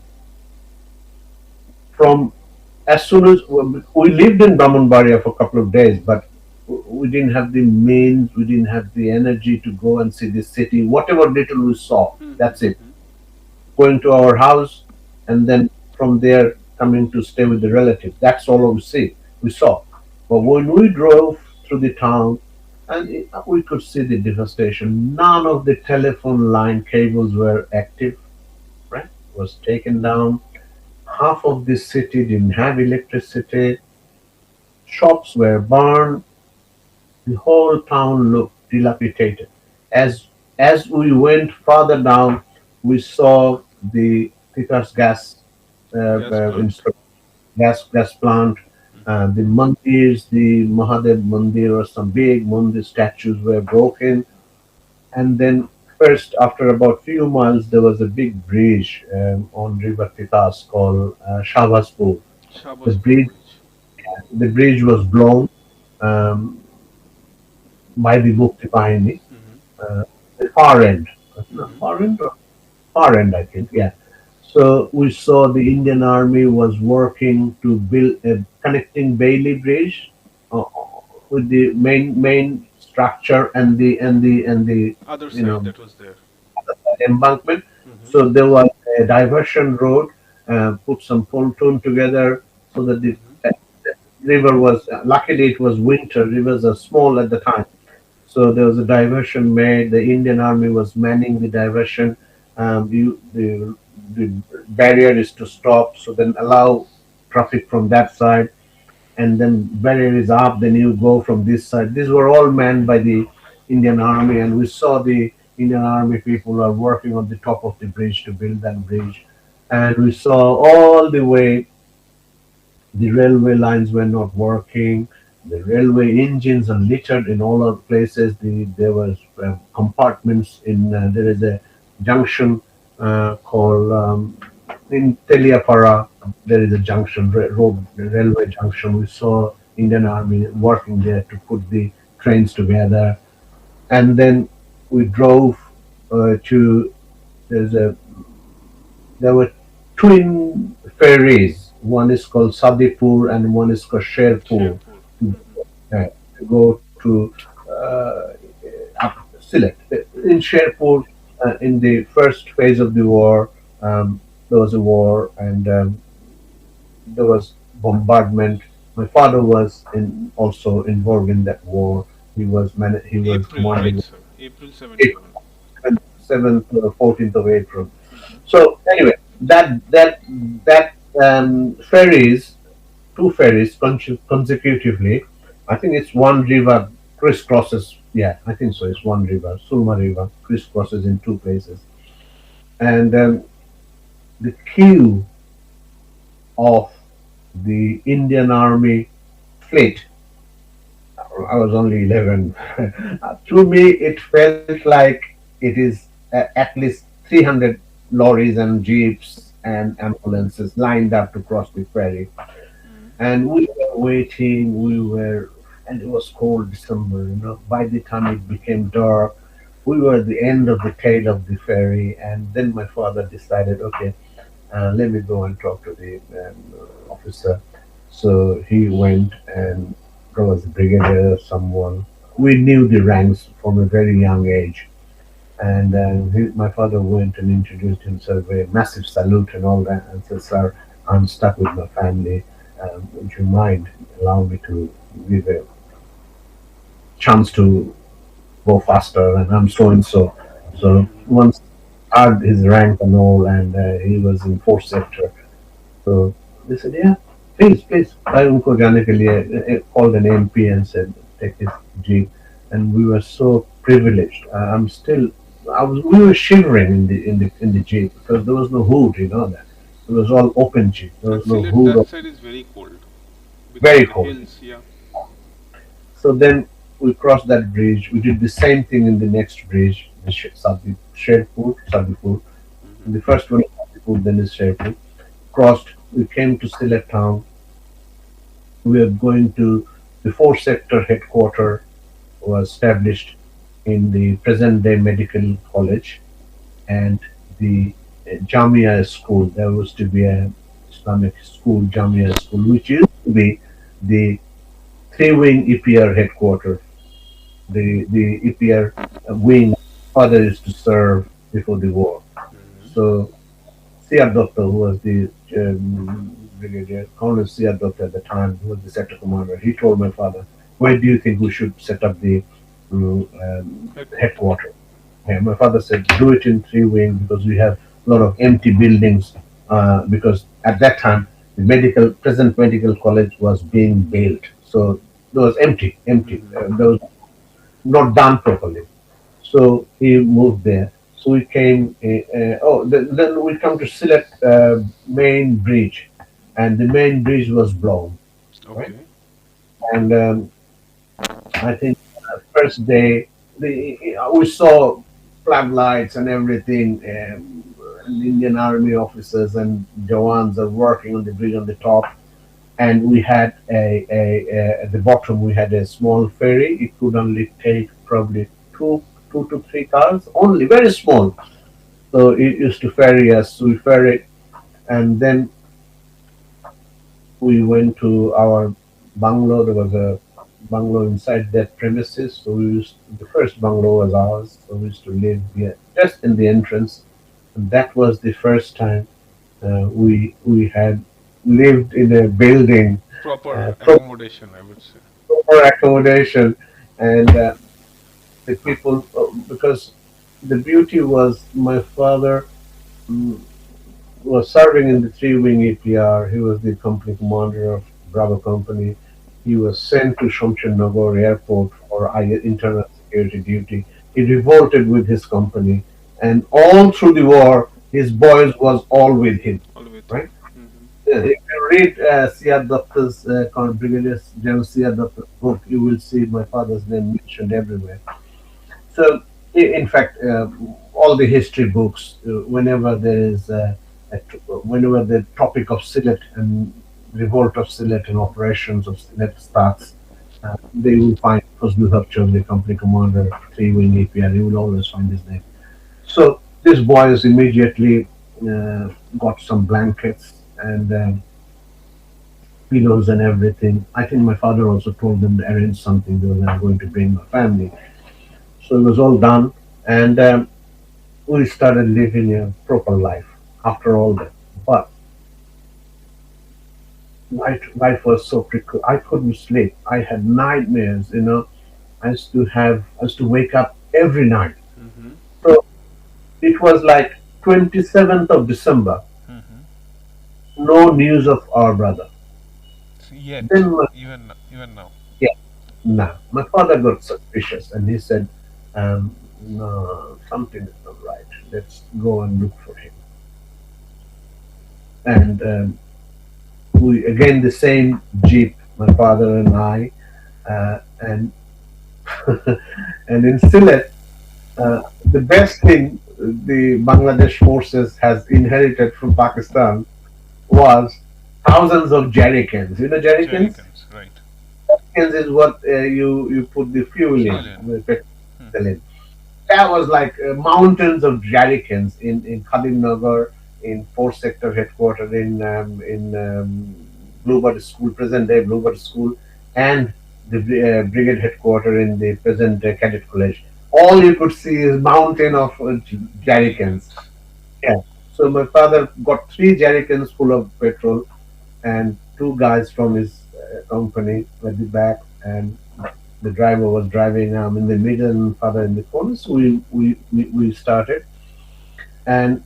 from as soon as we lived in Brahmanbaria for a couple of days, but we didn't have the means, we didn't have the energy to go and see the city. Whatever little we saw, that's it. Mm-hmm. Going to our house, and then from there coming to stay with the relative. That's all we saw. But when we drove through the town, and we could see the devastation. None of the telephone line cables were active. Right, was taken down. Half of the city didn't have electricity. Shops were burned. The whole town looked dilapidated. As we went further down, we saw the Titas Gas plant. uh, gas plant. Mm-hmm. The mandirs, the Mahadev mandir or some big mandir statues were broken. And then first, after about few miles, there was a big bridge on River Titas called Shahbazpur. The Shabazpur bridge, Bridge. the bridge was blown um, by the Mukti Bahini, Mm-hmm. the far end, no, Mm-hmm. far end, I think, yeah. So we saw the Indian Army was working to build a connecting Bailey Bridge uh, with the main structure and the Other you side know that was there. embankment. Mm-hmm. So there was a diversion road, put some pontoon together so that the Mm-hmm. uh, river was, luckily it was winter, rivers are small at the time. So there was a diversion made. The Indian Army was manning the diversion. The barrier is to stop, so then allow traffic from that side, and then barrier is up, then you go from this side. These were all manned by the Indian Army, and we saw the Indian Army people are working on the top of the bridge to build that bridge. And we saw all the way the railway lines were not working. The railway engines are littered in all of places. There was compartments in. There is a junction called in Teliapara. There is a junction, road railway junction. We saw Indian Army working there to put the trains together, and then we drove to. There's a there were twin ferries. One is called Sadipur and one is called Sherpur. Sherpur. To go to up Sylhet. In Sherpur, in the first phase of the war, there was a war and there was bombardment. My father was also involved in that war. He was April, right, commanding sir? April April 71. 7th or 14th of April. Mhm. So anyway, that ferries, two ferries consecutively. I think it's one river crisscrosses. Yeah, I think so. It's one river, Sulma River, crisscrosses in two places, and the queue of the Indian Army fleet. I was only 11. To me, it felt like it is at least 300 lorries and jeeps and ambulances lined up to cross the ferry. Mhm. And we were waiting, and it was cold December, By the time it became dark, we were at the end of the tail of the ferry. And then my father decided, okay, let me go and talk to the officer. So he went, and there was a brigadier or someone. We knew the ranks from a very young age. And my father went and introduced himself, a massive salute and all that, and said, "Sir, I'm stuck with my family. Would you mind allow me to give a chance to go faster? And I'm so and so." So Mhm. once had his rank and all, and he was in fourth sector. So they said, "Yeah, please, please." I उनको जाने के लिए called an MP and said, "Take his jeep," and we were so privileged. We were shivering in the jeep because there was no hood, that it was all open jeep. There And was no Sylhet, hood. that side is very cold because of Very the cold. hills. Yeah. So then we crossed that bridge. We did the same thing in the next bridge, the Sadipur. Mhm. The first one is Sadipur, then is Sherpur. Crossed. We came to Sylhet town. We are going to the fourth sector headquarter was established in the present day medical college, and the Jamia school. There was to be a Islamic school, Jamia school, which used to be the three wing EPR headquarters. The EPR wing father used to serve before the war. Mhm. So C.R. Dutta, who was the brigadier, Colonel C.R. Dutta at the time, who was the sector commander, he told my father, "Where do you think we should set up the Headquarter. headquarters?" And my father said, "Do it in three wings because we have a lot of empty buildings." Because at that time, the present medical college was being built, so it was empty. Mhm. There was not done properly. So he moved there. So we came. Then we come to Sylhet main bridge, and the main bridge was blown, right? Okay. And I think first day we saw flag lights and everything. And Indian Army officers and Jawans are working on the bridge on the top, and we had at the bottom we had a small ferry. It could only take probably two to three cars, only very small. So it used to ferry us. We ferried, and then we went to our bungalow. There was a bungalow inside that premises. So the first bungalow was ours. So we used to live here just in the entrance. And that was the first time we had lived in a building, Proper proper accommodation, I would say. accommodation, and the people, because the beauty was my father mm, was serving in the three wing APR. He was the company commander of Bravo Company. He was sent to Shamshernagar Airport for internal security duty. He revolted with his company, and all through the war, his boys was all with him, All with right? him. Hmm. If you read C.R. Datta's, Brigadier General C.R. Datta's book, you will see my father's name mentioned everywhere. So, in fact, all the history books, whenever the topic of Sylhet and revolt of Sylhet and operations of Sylhet starts, they will find Fazlul Haq Chowdhury, company commander, three wing APR. You will always find his name. So these boys immediately got some blankets and pillows and everything. I think my father also told them to arrange something because I'm going to bring my family. So it was all done, and we started living a proper life after all that. But Life was so precarious. I couldn't sleep. I had nightmares. I used to wake up every night. Mm-hmm. So it was like 27th of December. Mm-hmm. No news of our brother. Yet, Then, even now. yeah, nah. My father got suspicious and he said, "No, something is not right. Let's go and look for him." And we again the same jeep, my father and I, and and in Sylhet, the best thing the Bangladesh forces has inherited from Pakistan was thousands of jerrycans. You know jerrycans? Jerrycans, right. Jerrycans is what you put the fuel in, Fuel in. the petrol Mm-hmm. in. That was like mountains of jerrycans in Khadim in fourth sector headquarters in Bluebird School, present day Bluebird School, and the brigade headquarters in the present cadet college. All you could see is mountain of jerrycans. Jerrycans. Yeah. So my father got three jerrycans full of petrol and two guys from his company at the back, and the driver was driving. I'm in the middle and father in the corner. So we started, and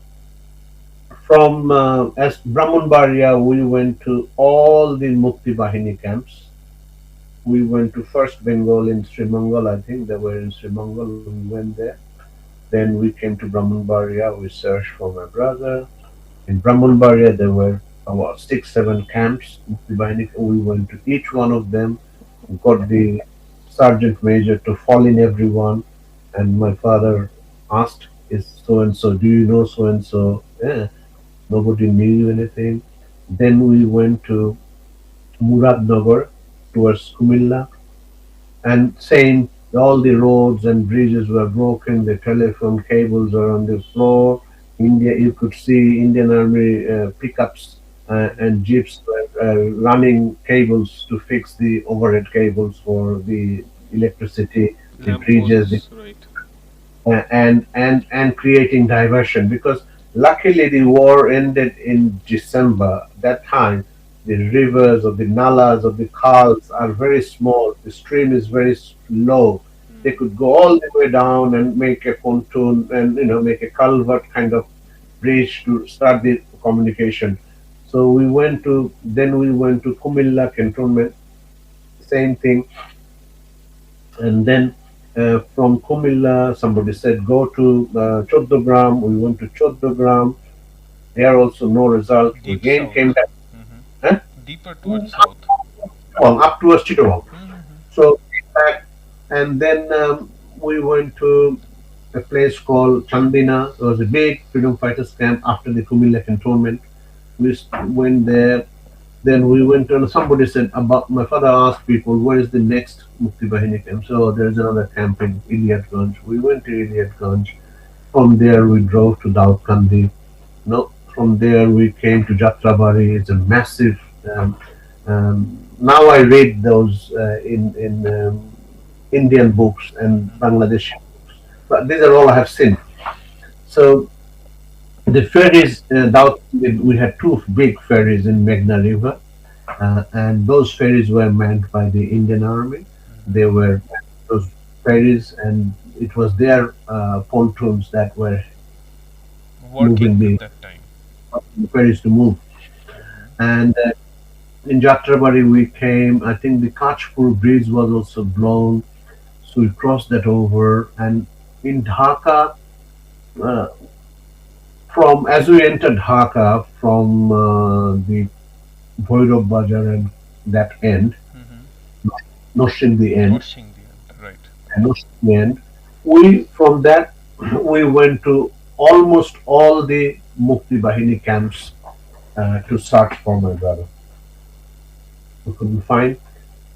from as Brahmanbaria, we went to all the Mukti Bahini camps. We went to first Bengal in Sri Mangal. I think they were in Sri Mangal. We went there. Then we came to Brahmanbaria. We searched for my brother. In Brahmanbaria, there were about six, seven camps. We went to each one of them, got the sergeant major to fall in everyone, and my father asked, "Is so and so? Do you know so and so?" Yeah, nobody knew anything. Then we went to Muradnagar towards Kumilla, and same, all the roads and bridges were broken, the telephone cables were on the floor. India, you could see Indian Army pickups and jeeps were running cables to fix the overhead cables for the electricity, the bridges, Lampposts, right? and creating diversion, because luckily the war ended in December. That time, the rivers or the nalas or the khals are very small. The stream is very low. They could go all the way down and make a pontoon and make a culvert kind of bridge to start the communication. So we went to Kumilla cantonment, same thing, and then from Kumilla, somebody said go to Choddogram. We went to Choddogram. There also no result. We Deep again came south. back. Mm-hmm. Huh? Deeper towards south. Up towards Chittagong. Mm-hmm. So came back, and then we went to a place called Chandina. It was a big freedom fighters camp after the Kumilla cantonment. Went there. Then we went and somebody said about my father asked people where is the next Mukti Bahini camp. So there's another camp in Iliadganj. We went to Iliadganj. From there we drove to Daudkandi. No, from there we came to Jatrabari. It's a massive. Now I read those in Indian books and Bangladeshi, but these are all I have seen. So the ferries, we had two big ferries in Meghna River, and those ferries were manned by the Indian Army. They were those ferries, and it was their pontoons that were moving Working at that time. the ferries to move. Mm-hmm. And in Jatrabari, we came. I think the Kachpur bridge was also blown, so we crossed that over. And in Dhaka, uh, from as we entered Dhaka from the Bhairav Bazaar and that end, Mm-hmm. Noshing the end, Washing the end. Right. and Noshing the end, we from that we went to almost all the Mukti Bahini camps to search for my brother. We couldn't find.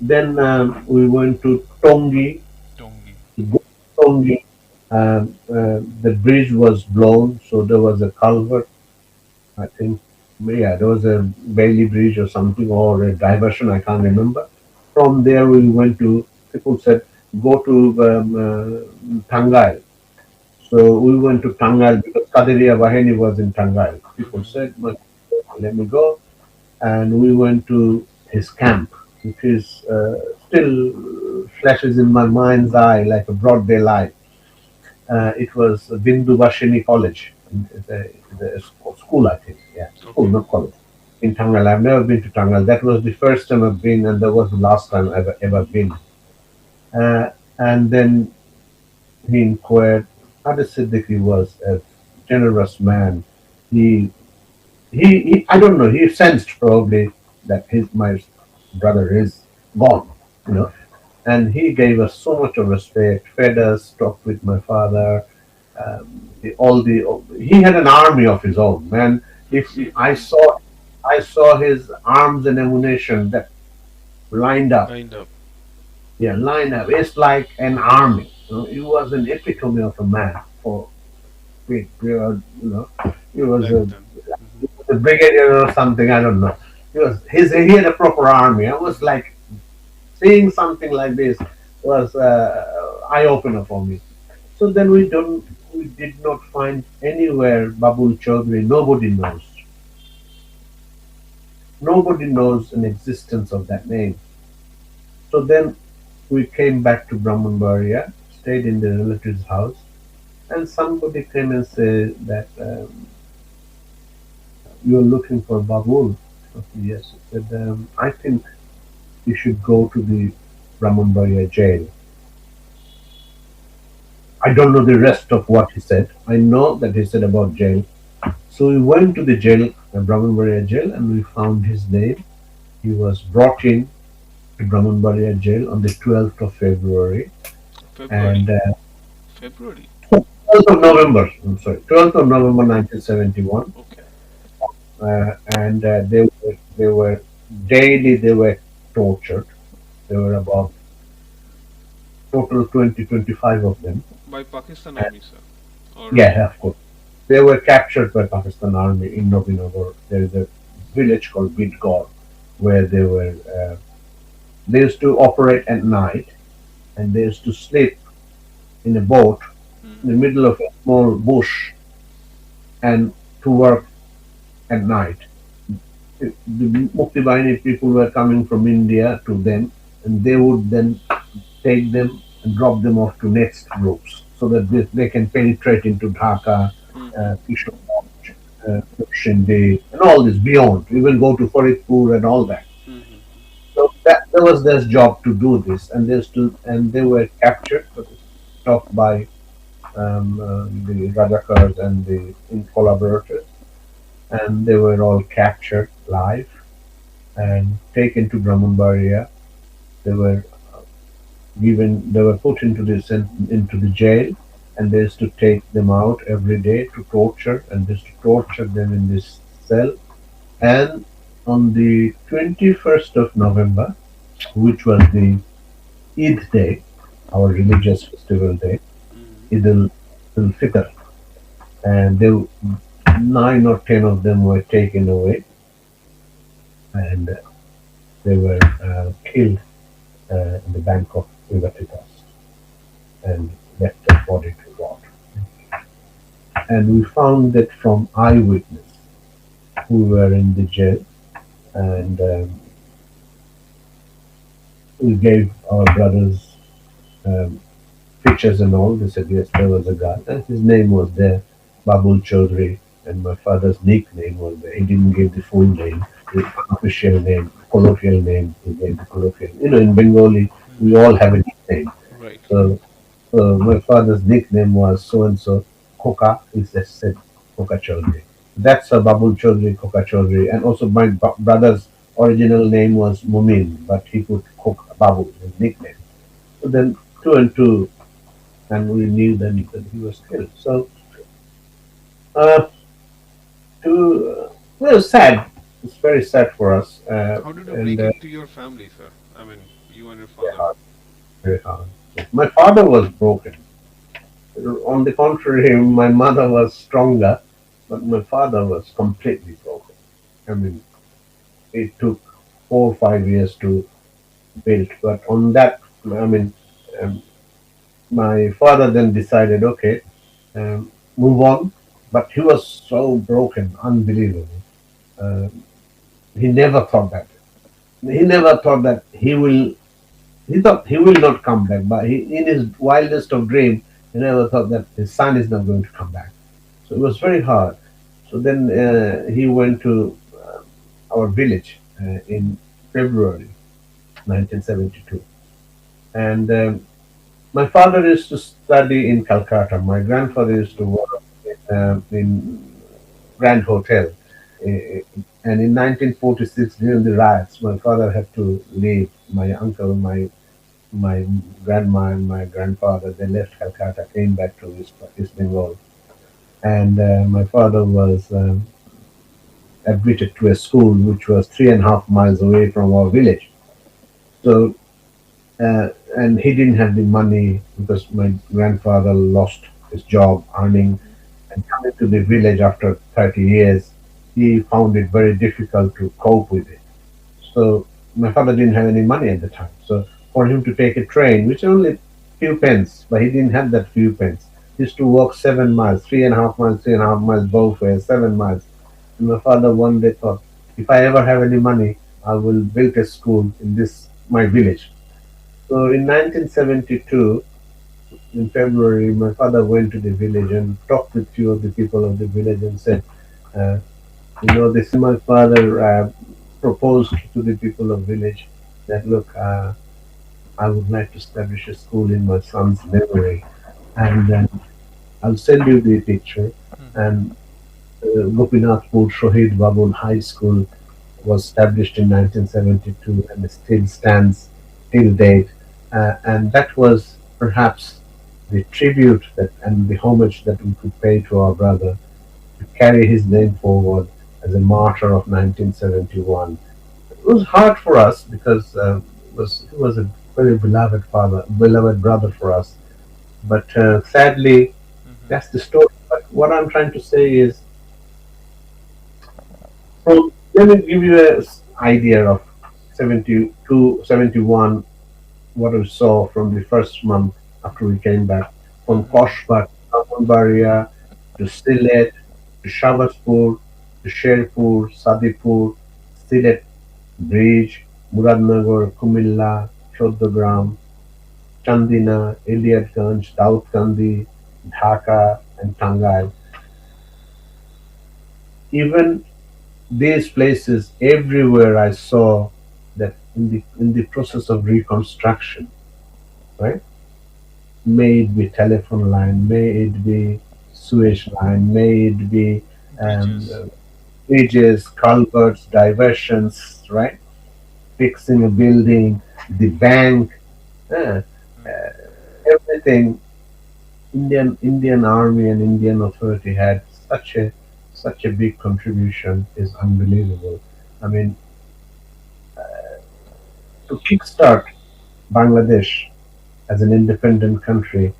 Then we went to Tongi. Tongi. Tongi, the bridge was blown, so there was a culvert. I think, yeah, there was a Bailey Bridge or something, or a diversion. I can't remember. From there, we went to. People said go to Tangai. So we went to Tangai because Kaderia Bahini was in Tangai. People Mm-hmm. said, "Well, let me go." and we went to his camp, which is still flashes in my mind's eye like a broad daylight. It was Bindu Bashini College. It's a school, I think. Yeah, school, Okay. not college. In Tangal. I've never been to Tangal. That was the first time I've been, and that was the last time I've ever been. And then he inquired. Hadith Siddiqui was a generous man. He, I don't know, he sensed probably that my brother is gone, you know. And he gave us so much of respect, fed us, talked with my father. All the he had an army of his own, man. If I saw his arms and ammunition that lined up, Lined up yeah, lined up. It's like an army. You know, he was an epitome of a man. For you know, he was back then. Hmm. a brigadier or something. I don't know. He had a proper army. I was like seeing something like this was eye opener for me. So then we did not find anywhere Babul Chowdhury. Nobody knows an existence of that name. So then we came back to Brahmanbaria, stayed in the relative's house, and somebody came and said that you're looking for Babul. I said, yes. He said, I think you should go to the Brahmanbaria jail. I don't know the rest of what he said. I know that he said about jail. So we went to the jail, Brahmanbaria jail, and we found his name. He was brought in to Brahmanbaria jail on the 12th of February, and February. February. 12th of November. I'm sorry, 12th of November 1971, Okay. and they were daily they were tortured. There were about total 20-25 of them. By Pakistan And Army, sir. Or yeah, of course. They were captured by Pakistan Army in Nobinagar. There is a village called Bidgor where they used to operate at night, and they used to sleep in a boat in the hmm, middle of a small bush and to work at night. The Mukti Bahini people were coming from India to them, and they would then take them and drop them off to next groups so that they can penetrate into Dhaka, hmm, Kishoreganj, Shinde, and all this beyond. We will go to Faridpur and all that. hmm, hmm, So that was their job to do this, and they were captured, stopped by the Rajakars and the collaborators, and they were all captured live and taken to Brahmanbaria. They were they were put into into the jail, and they used to take them out every day to torture, and they used to torture them in this cell. And on the 21st of November, which was the Eid day, our religious festival day, hmm. Eid al Fitr, and nine or ten of them were taken away, and they were killed in the bank of River Titas and left their body to rot. And we found that from eyewitness who were in the jail, and we gave our brothers um, pictures and all. They said yes, there was a guy, and his name was there, Babul Chowdhury, and my father's nickname was there. He didn't give the full name, the official name, colloquial name. He gave the colloquial. You know, in Bengali, we all have a nickname. Right. So, my father's nickname was so and so. Koka. He just said Koka Chowdhury. That's a Babul Chowdhury, Koka Chowdhury, and also my brother's original name was Mumin, but he put Koka Babul, his nickname. So then two and two, and we knew then that he was killed. So, uh, well, it was sad. It's very sad for us, How did you and break it to your family, sir? I mean, you and your very father. hard, very hard. My father was broken. On the contrary, my mother was stronger, but my father was completely broken. I mean, it took 4 or 5 years to build, but on that, I mean, um, my father then decided, okay, move on. But he was so broken, unbelievable. Uh, He never thought that. He never thought that he will. He thought he will not come back, but in his wildest of dreams, he never thought that his son is not going to come back. So it was very hard. So then he went to our village in February 1972, and my father used to study in Calcutta. My grandfather used to work in Grand Hotel. Eh, And in 1946, during the riots, my father had to leave. My uncle, my grandma, and my grandfather, they left Calcutta, came back to East Bengal. And my father was admitted to a school which was 3.5 miles away from our village. So, and he didn't have the money because my grandfather lost his job earning, and coming to the village after 30 years, he found it very difficult to cope with it. So my father didn't have any money at the time. So for him to take a train, which only few pence, but he didn't have that few pence. He used to walk 7 miles, 3.5 miles, 3.5 miles both ways, 7 miles. And my father one day thought, if I ever have any money, I will build a school in this my village. So in 1972, in February, my father went to the village and talked with few of the people of the village and said, uh, this my father proposed to the people of village that look, I would like to establish a school in my son's memory, and I'll send you the picture. Mhm. And Gopinathpur Shohid Babul High School was established in 1972 and still stands till date. And that was perhaps the tribute that and the homage that we could pay to our brother to carry his name forward as a martyr of 1971. It was hard for us because he was a very beloved father, beloved brother for us. But sadly, Mhm. that's the story. But what I'm trying to say is, so let me give you an idea of 72, 71, what we saw from the first month after we came back. From Mhm. Koshba, Brahmanbaria, to Sylhet, to Shabazpur, to Sherpur, Sadipur, Sylhet Bridge, Muradnagar, Kumilla, Choddogram, Chandina, Iliadganj, Daudkandi, Dhaka, and Tangai. Even these places, everywhere I saw that in the process of reconstruction, right? May it be telephone line, may it be sewage line, may it be um, Bridges. uh, bridges, culverts, diversions, right? Fixing a building, the bank, uh, Mhm. everything. Indian Army and Indian authority had such a big contribution is unbelievable. I mean, to kickstart Bangladesh as an independent country,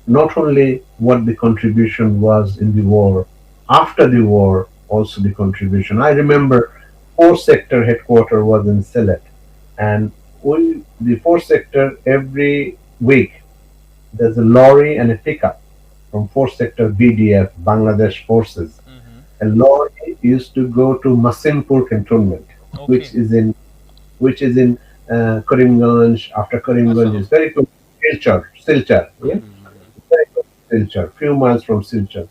not only what the contribution was in the war, after the war, also the contribution. I remember four sector headquarters was in Sylhet, and the four sector every week there's a lorry and a pickup from four sector BDF Bangladesh forces. Mhm. A lorry used to go to Masimpur cantonment, which Okay. is in which is in Karimganj. After Karimganj is Assam. very close to Silchar, yeah, Mhm. very close to Silchar, few miles from Silchar.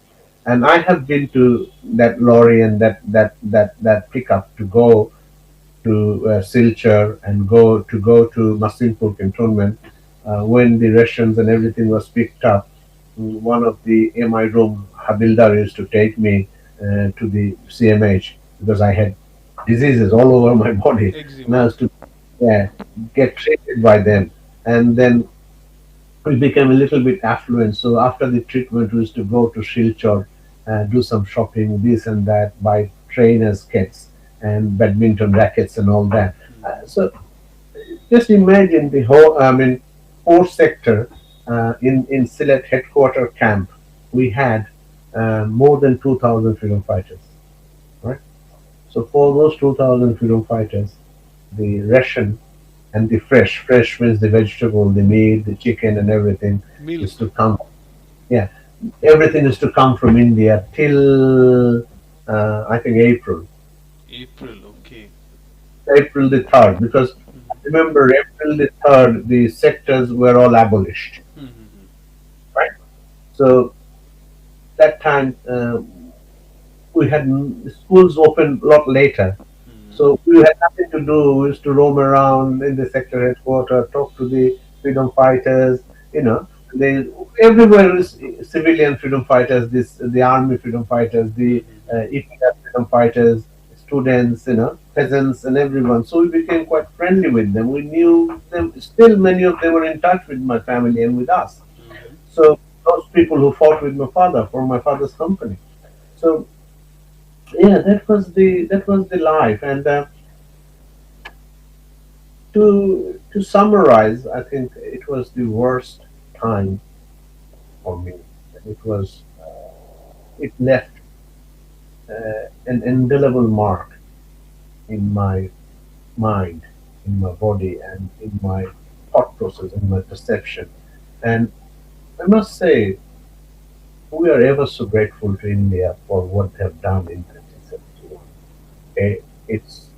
And I have been to that lorry and that pickup to go to Silchar and go to Masimpur cantonment when the rations and everything was picked up. One of the MI room Habildar used to take me to the CMH because I had diseases all over my body, and I Eczema. was to yeah, get treated by them. And then we became a little bit affluent. So after the treatment, we used to go to Shilchor, do some shopping, this and that, buy trainers kits and badminton rackets and all that. Mhm. So just imagine the whole, I mean, fourth sector in Sylhet headquarter camp. We had more than 2,000 freedom fighters, right? So for those 2,000 freedom fighters, the ration and the fresh means the vegetable, the meat, the chicken, and everything is Milk. to come. Yeah, everything is to come from India till I think April. April. Okay. April the 3rd, because remember, April the 3rd, the sectors were all abolished, Mm-hmm. right? So that time we had schools opened a lot later. So we had nothing to do. We used to roam around in the sector headquarters, talk to the freedom fighters. You know, they everywhere is civilian freedom fighters. This the army freedom fighters, the Mm-hmm. EPF freedom fighters, students. You know, peasants and everyone. So we became quite friendly with them. We knew them. Still, many of them were in touch with my family and with us. Mm-hmm. So those people who fought with my father for my father's company. So yeah, that was the life. And to summarize, I think it was the worst time for me. It left an indelible mark in my mind, in my body, and in my thought process, in my perception. And I must say, we are ever so grateful to India for what they have done in 1971. It's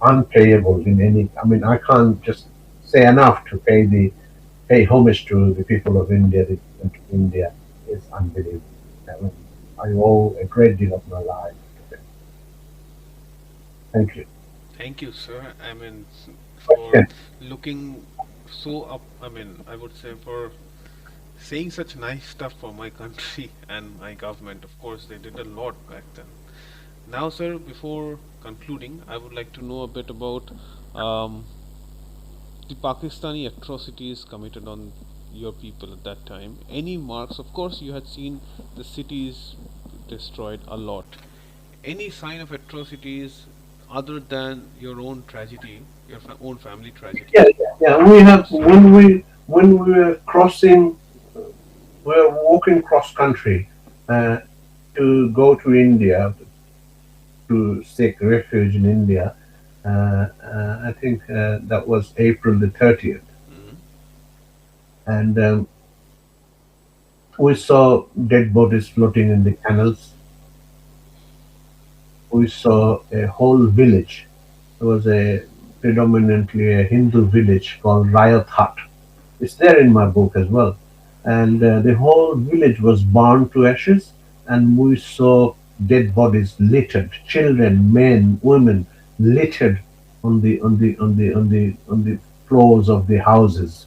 unpayable in any. I mean, I can't just say enough to pay homage to the people of India. India is unbelievable. I mean, I owe a great deal of my life to them. Thank you. Thank you, sir. I mean, for Question. looking so up. I mean, I would say for saying such nice stuff for my country and my government. Of course, they did a lot back then. Now, sir, before concluding, I would like to know a bit about um, the Pakistani atrocities committed on your people at that time. Any marks? Of course, you had seen the cities destroyed a lot. Any sign of atrocities other than your own tragedy, your own family tragedy? Yeah, yeah, yeah. We have when we were crossing, we were walking cross country uh, to go to India to seek refuge in India. I think that was April the 30th, Mm-hmm. and we saw dead bodies floating in the canals. We saw a whole village. There was a predominantly a Hindu village called Riot Hut. It's there in my book as well. And the whole village was burned to ashes, and we saw dead bodies littered, children, men, women, littered on the floors of the houses.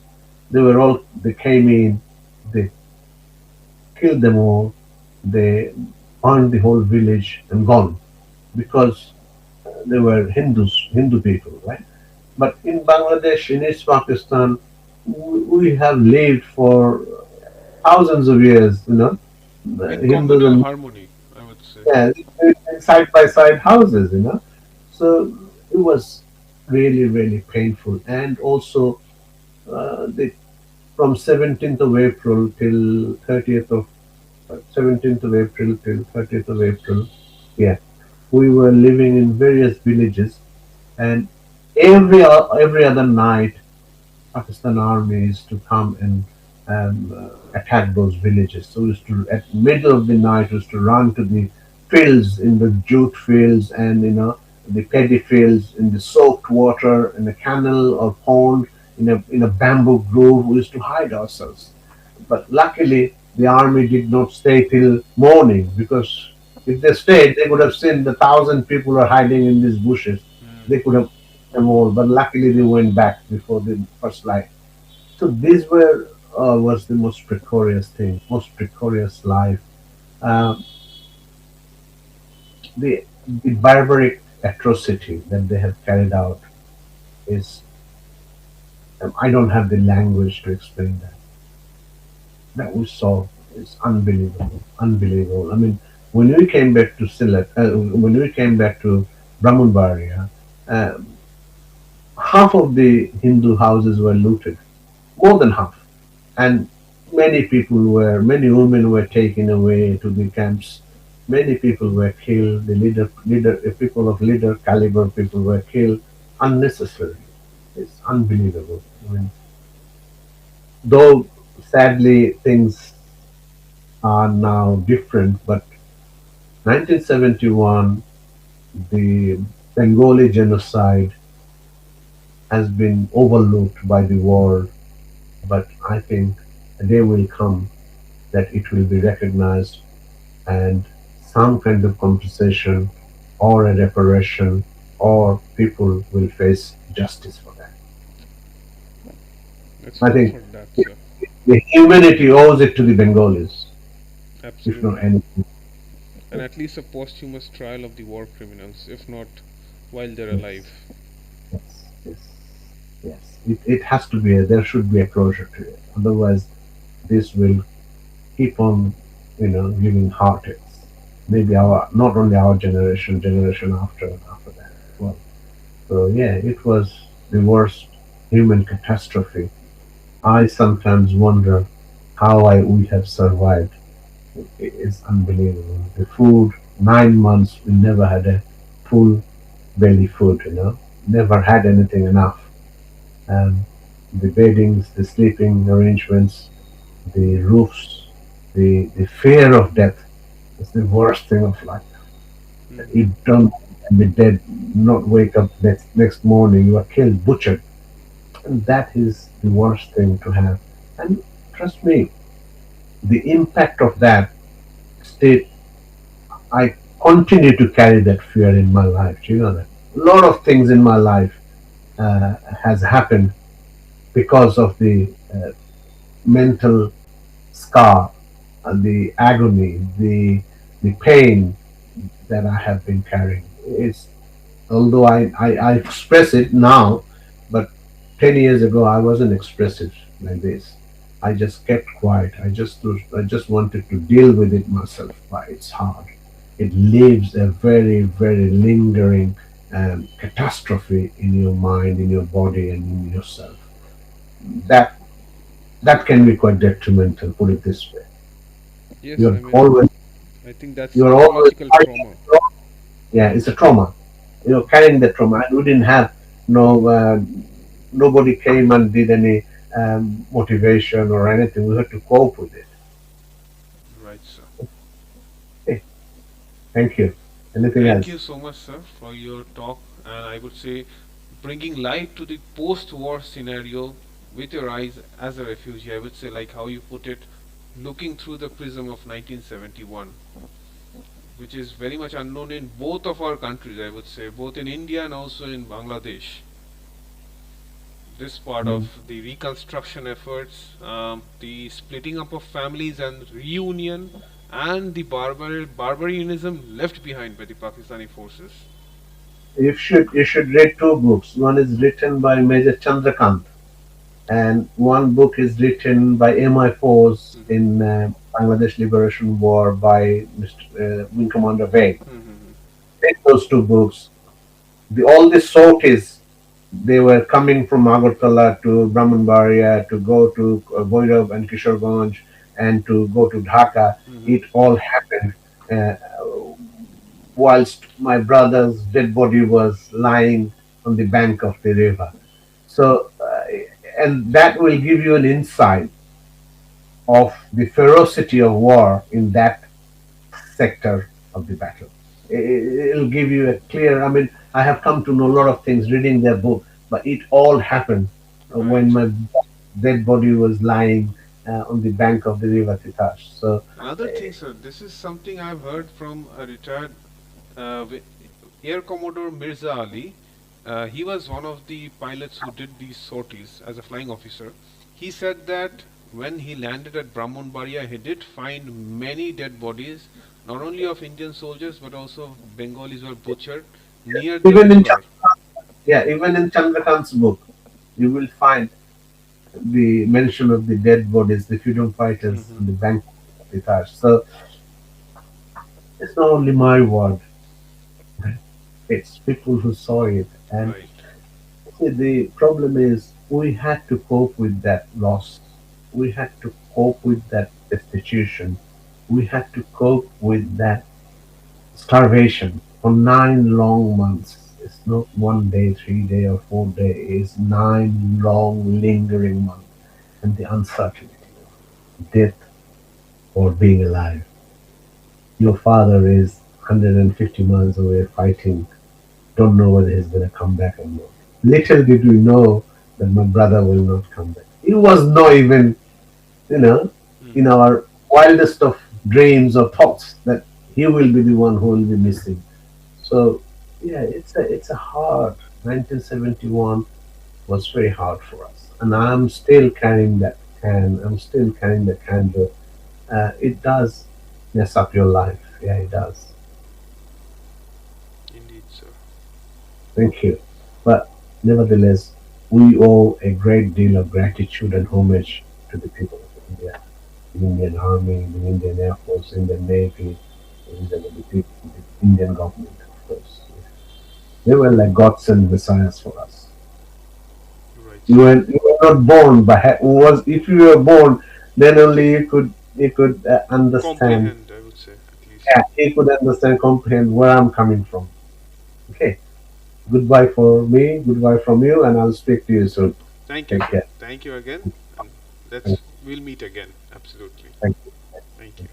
They came in, they killed them all, they burned the whole village and gone because they were Hindu people, right? But in Bangladesh, in East Pakistan, we have lived for thousands of years, In Hindus communal and harmony, I would say. yeah, in side by side houses. So it was really, really painful. And also, the from 17th of April till 30th of 17th of April till 30th of April, yeah, we were living in various villages, and every other night Pakistan army is to come and attack those villages. So we used to, at middle of the night, we used to run to the fields, in the jute fields, and the paddy fields, in the soaked water, in a canal or pond, in a bamboo grove. We used to hide ourselves. But luckily, the army did not stay till morning, because if they stayed, they would have seen the 1,000 people are hiding in these bushes. They could have them all, but luckily they went back before the first light. So these was the most precarious thing, most precarious life. Um, the barbaric atrocity that they have carried out is, I don't have the language to explain that we saw is unbelievable, unbelievable. I mean, when we came back to Sylhet, when we came back to Brahmanbaria, uh, half of the Hindu houses were looted, more than half, and many women were taken away to the camps. Many people were killed. The people of leader caliber people were killed unnecessarily. It's unbelievable. I mean, though sadly things are now different, but 1971, the Bengali genocide has been overlooked by the world, but I think a day will come that it will be recognized and some kind of compensation or a reparation or people will face justice for that. Let's I hope think for that, sir. the humanity owes it to the Bengalis, if not Absolutely. anything. And at least a posthumous trial of the war criminals, if not while they're Yes, alive. yes, yes, yes. It has to be, there should be a closure to it. Otherwise, this will keep on, giving heartaches. Maybe not only our generation, generation after that as well. So yeah, it was the worst human catastrophe. I sometimes wonder how we have survived. It's unbelievable. The food, 9 months, we never had a full belly food, never had anything enough. And the beddings, the sleeping arrangements, the roofs, the fear of death is the worst thing of life. Hmm. You don't be dead, not wake up next morning, you are killed, butchered. And that is the worst thing to have. And trust me, the impact of that state, I continue to carry that fear in my life. Do you know that? A lot of things in my life uh, has happened because of the mental scar, the agony, the pain that I have been carrying. It's although I express it now, but 10 years ago I wasn't expressive like this. I just kept quiet. I just wanted to deal with it myself, but it's hard. It leaves a very very lingering catastrophe in your mind, in your body, and in yourself. That that can be quite detrimental. Put it this way. Yes, You're always I think that's you're always psychological fighting. trauma. Yeah, it's a trauma. Carrying the trauma. And we didn't have no, nobody came and did any motivation or anything. We had to cope with it. Right, sir. Hey, thank you. Anything Thank you else? so much, sir, for your talk, and I would say bringing light to the post-war scenario with your eyes as a refugee. I would say, like how you put it, looking through the prism of 1971, which is very much unknown in both of our countries. I would say, both in India and also in Bangladesh. This part Mm. of the reconstruction efforts, the splitting up of families and reunion, and the barbarianism left behind by the Pakistani forces. You should read two books. One is written by Major Chandrakant, and one book is written by MI4s Mhm. in Bangladesh Liberation War by Mr. Wing Commander Vague. Mhm. Read those two books. All the sorties they were coming from Agartala to Brahmanbaria to go to Bhairav and Kishoreganj and to go to Dhaka. Mhm. It all happened uh, whilst my brother's dead body was lying on the bank of the river. So, and that will give you an insight of the ferocity of war in that sector of the battle. It'll give you a clear. I mean, I have come to know a lot of things reading their book, but it all happened when Right. my dead body was lying on the bank of the river Titash. So, Another thing, sir, this is something I've heard from a retired wi- Air Commodore Mirza Ali. He was one of the pilots who did these sorties as a flying officer. He said that when he landed at Brahmanbaria, he did find many dead bodies, not only of Indian soldiers but also Bengalis were butchered near the even in river. even in Chandrakant's book, you will find the mention of the dead bodies, the freedom fighters Hmm. on the bank of Titash. So it's not only my word; it's people who saw it. And Right. see, the problem is we had to cope with that loss. We had to cope with that destitution. We had to cope with that starvation for 9 long months. It's not 1 day, 3 day, or 4 day. It's 9 long, lingering months, and the uncertainty of death or being alive. Your father is 150 miles away fighting. don't know whether he's going to come back or not. Little did we know that my brother will not come back. It was not even, you know, in Hmm. our wildest of dreams or thoughts that he will be the one who will be missing. So, yeah, it's a hard. 1971 was very hard for us, and I'm still carrying that can. I'm still carrying the candle. It does mess up your life. Yeah, it does. Indeed, sir. Thank you. But nevertheless, we owe a great deal of gratitude and homage to the people of India, the Indian Army, the Indian Air Force, Indian Navy, the Indian government, of course. They were like gods and messiahs for us. Right, You sir. were, you were not born, but was if you were born, then only you could understand. Comprehend, I would say, at least. Yeah, you could understand, comprehend where I'm coming from. Okay. Goodbye for me. Goodbye from you, and I'll speak to you soon. Thank you, Take sir. care. Thank you again, and Thank we'll meet again. Absolutely. thank you. Thank you.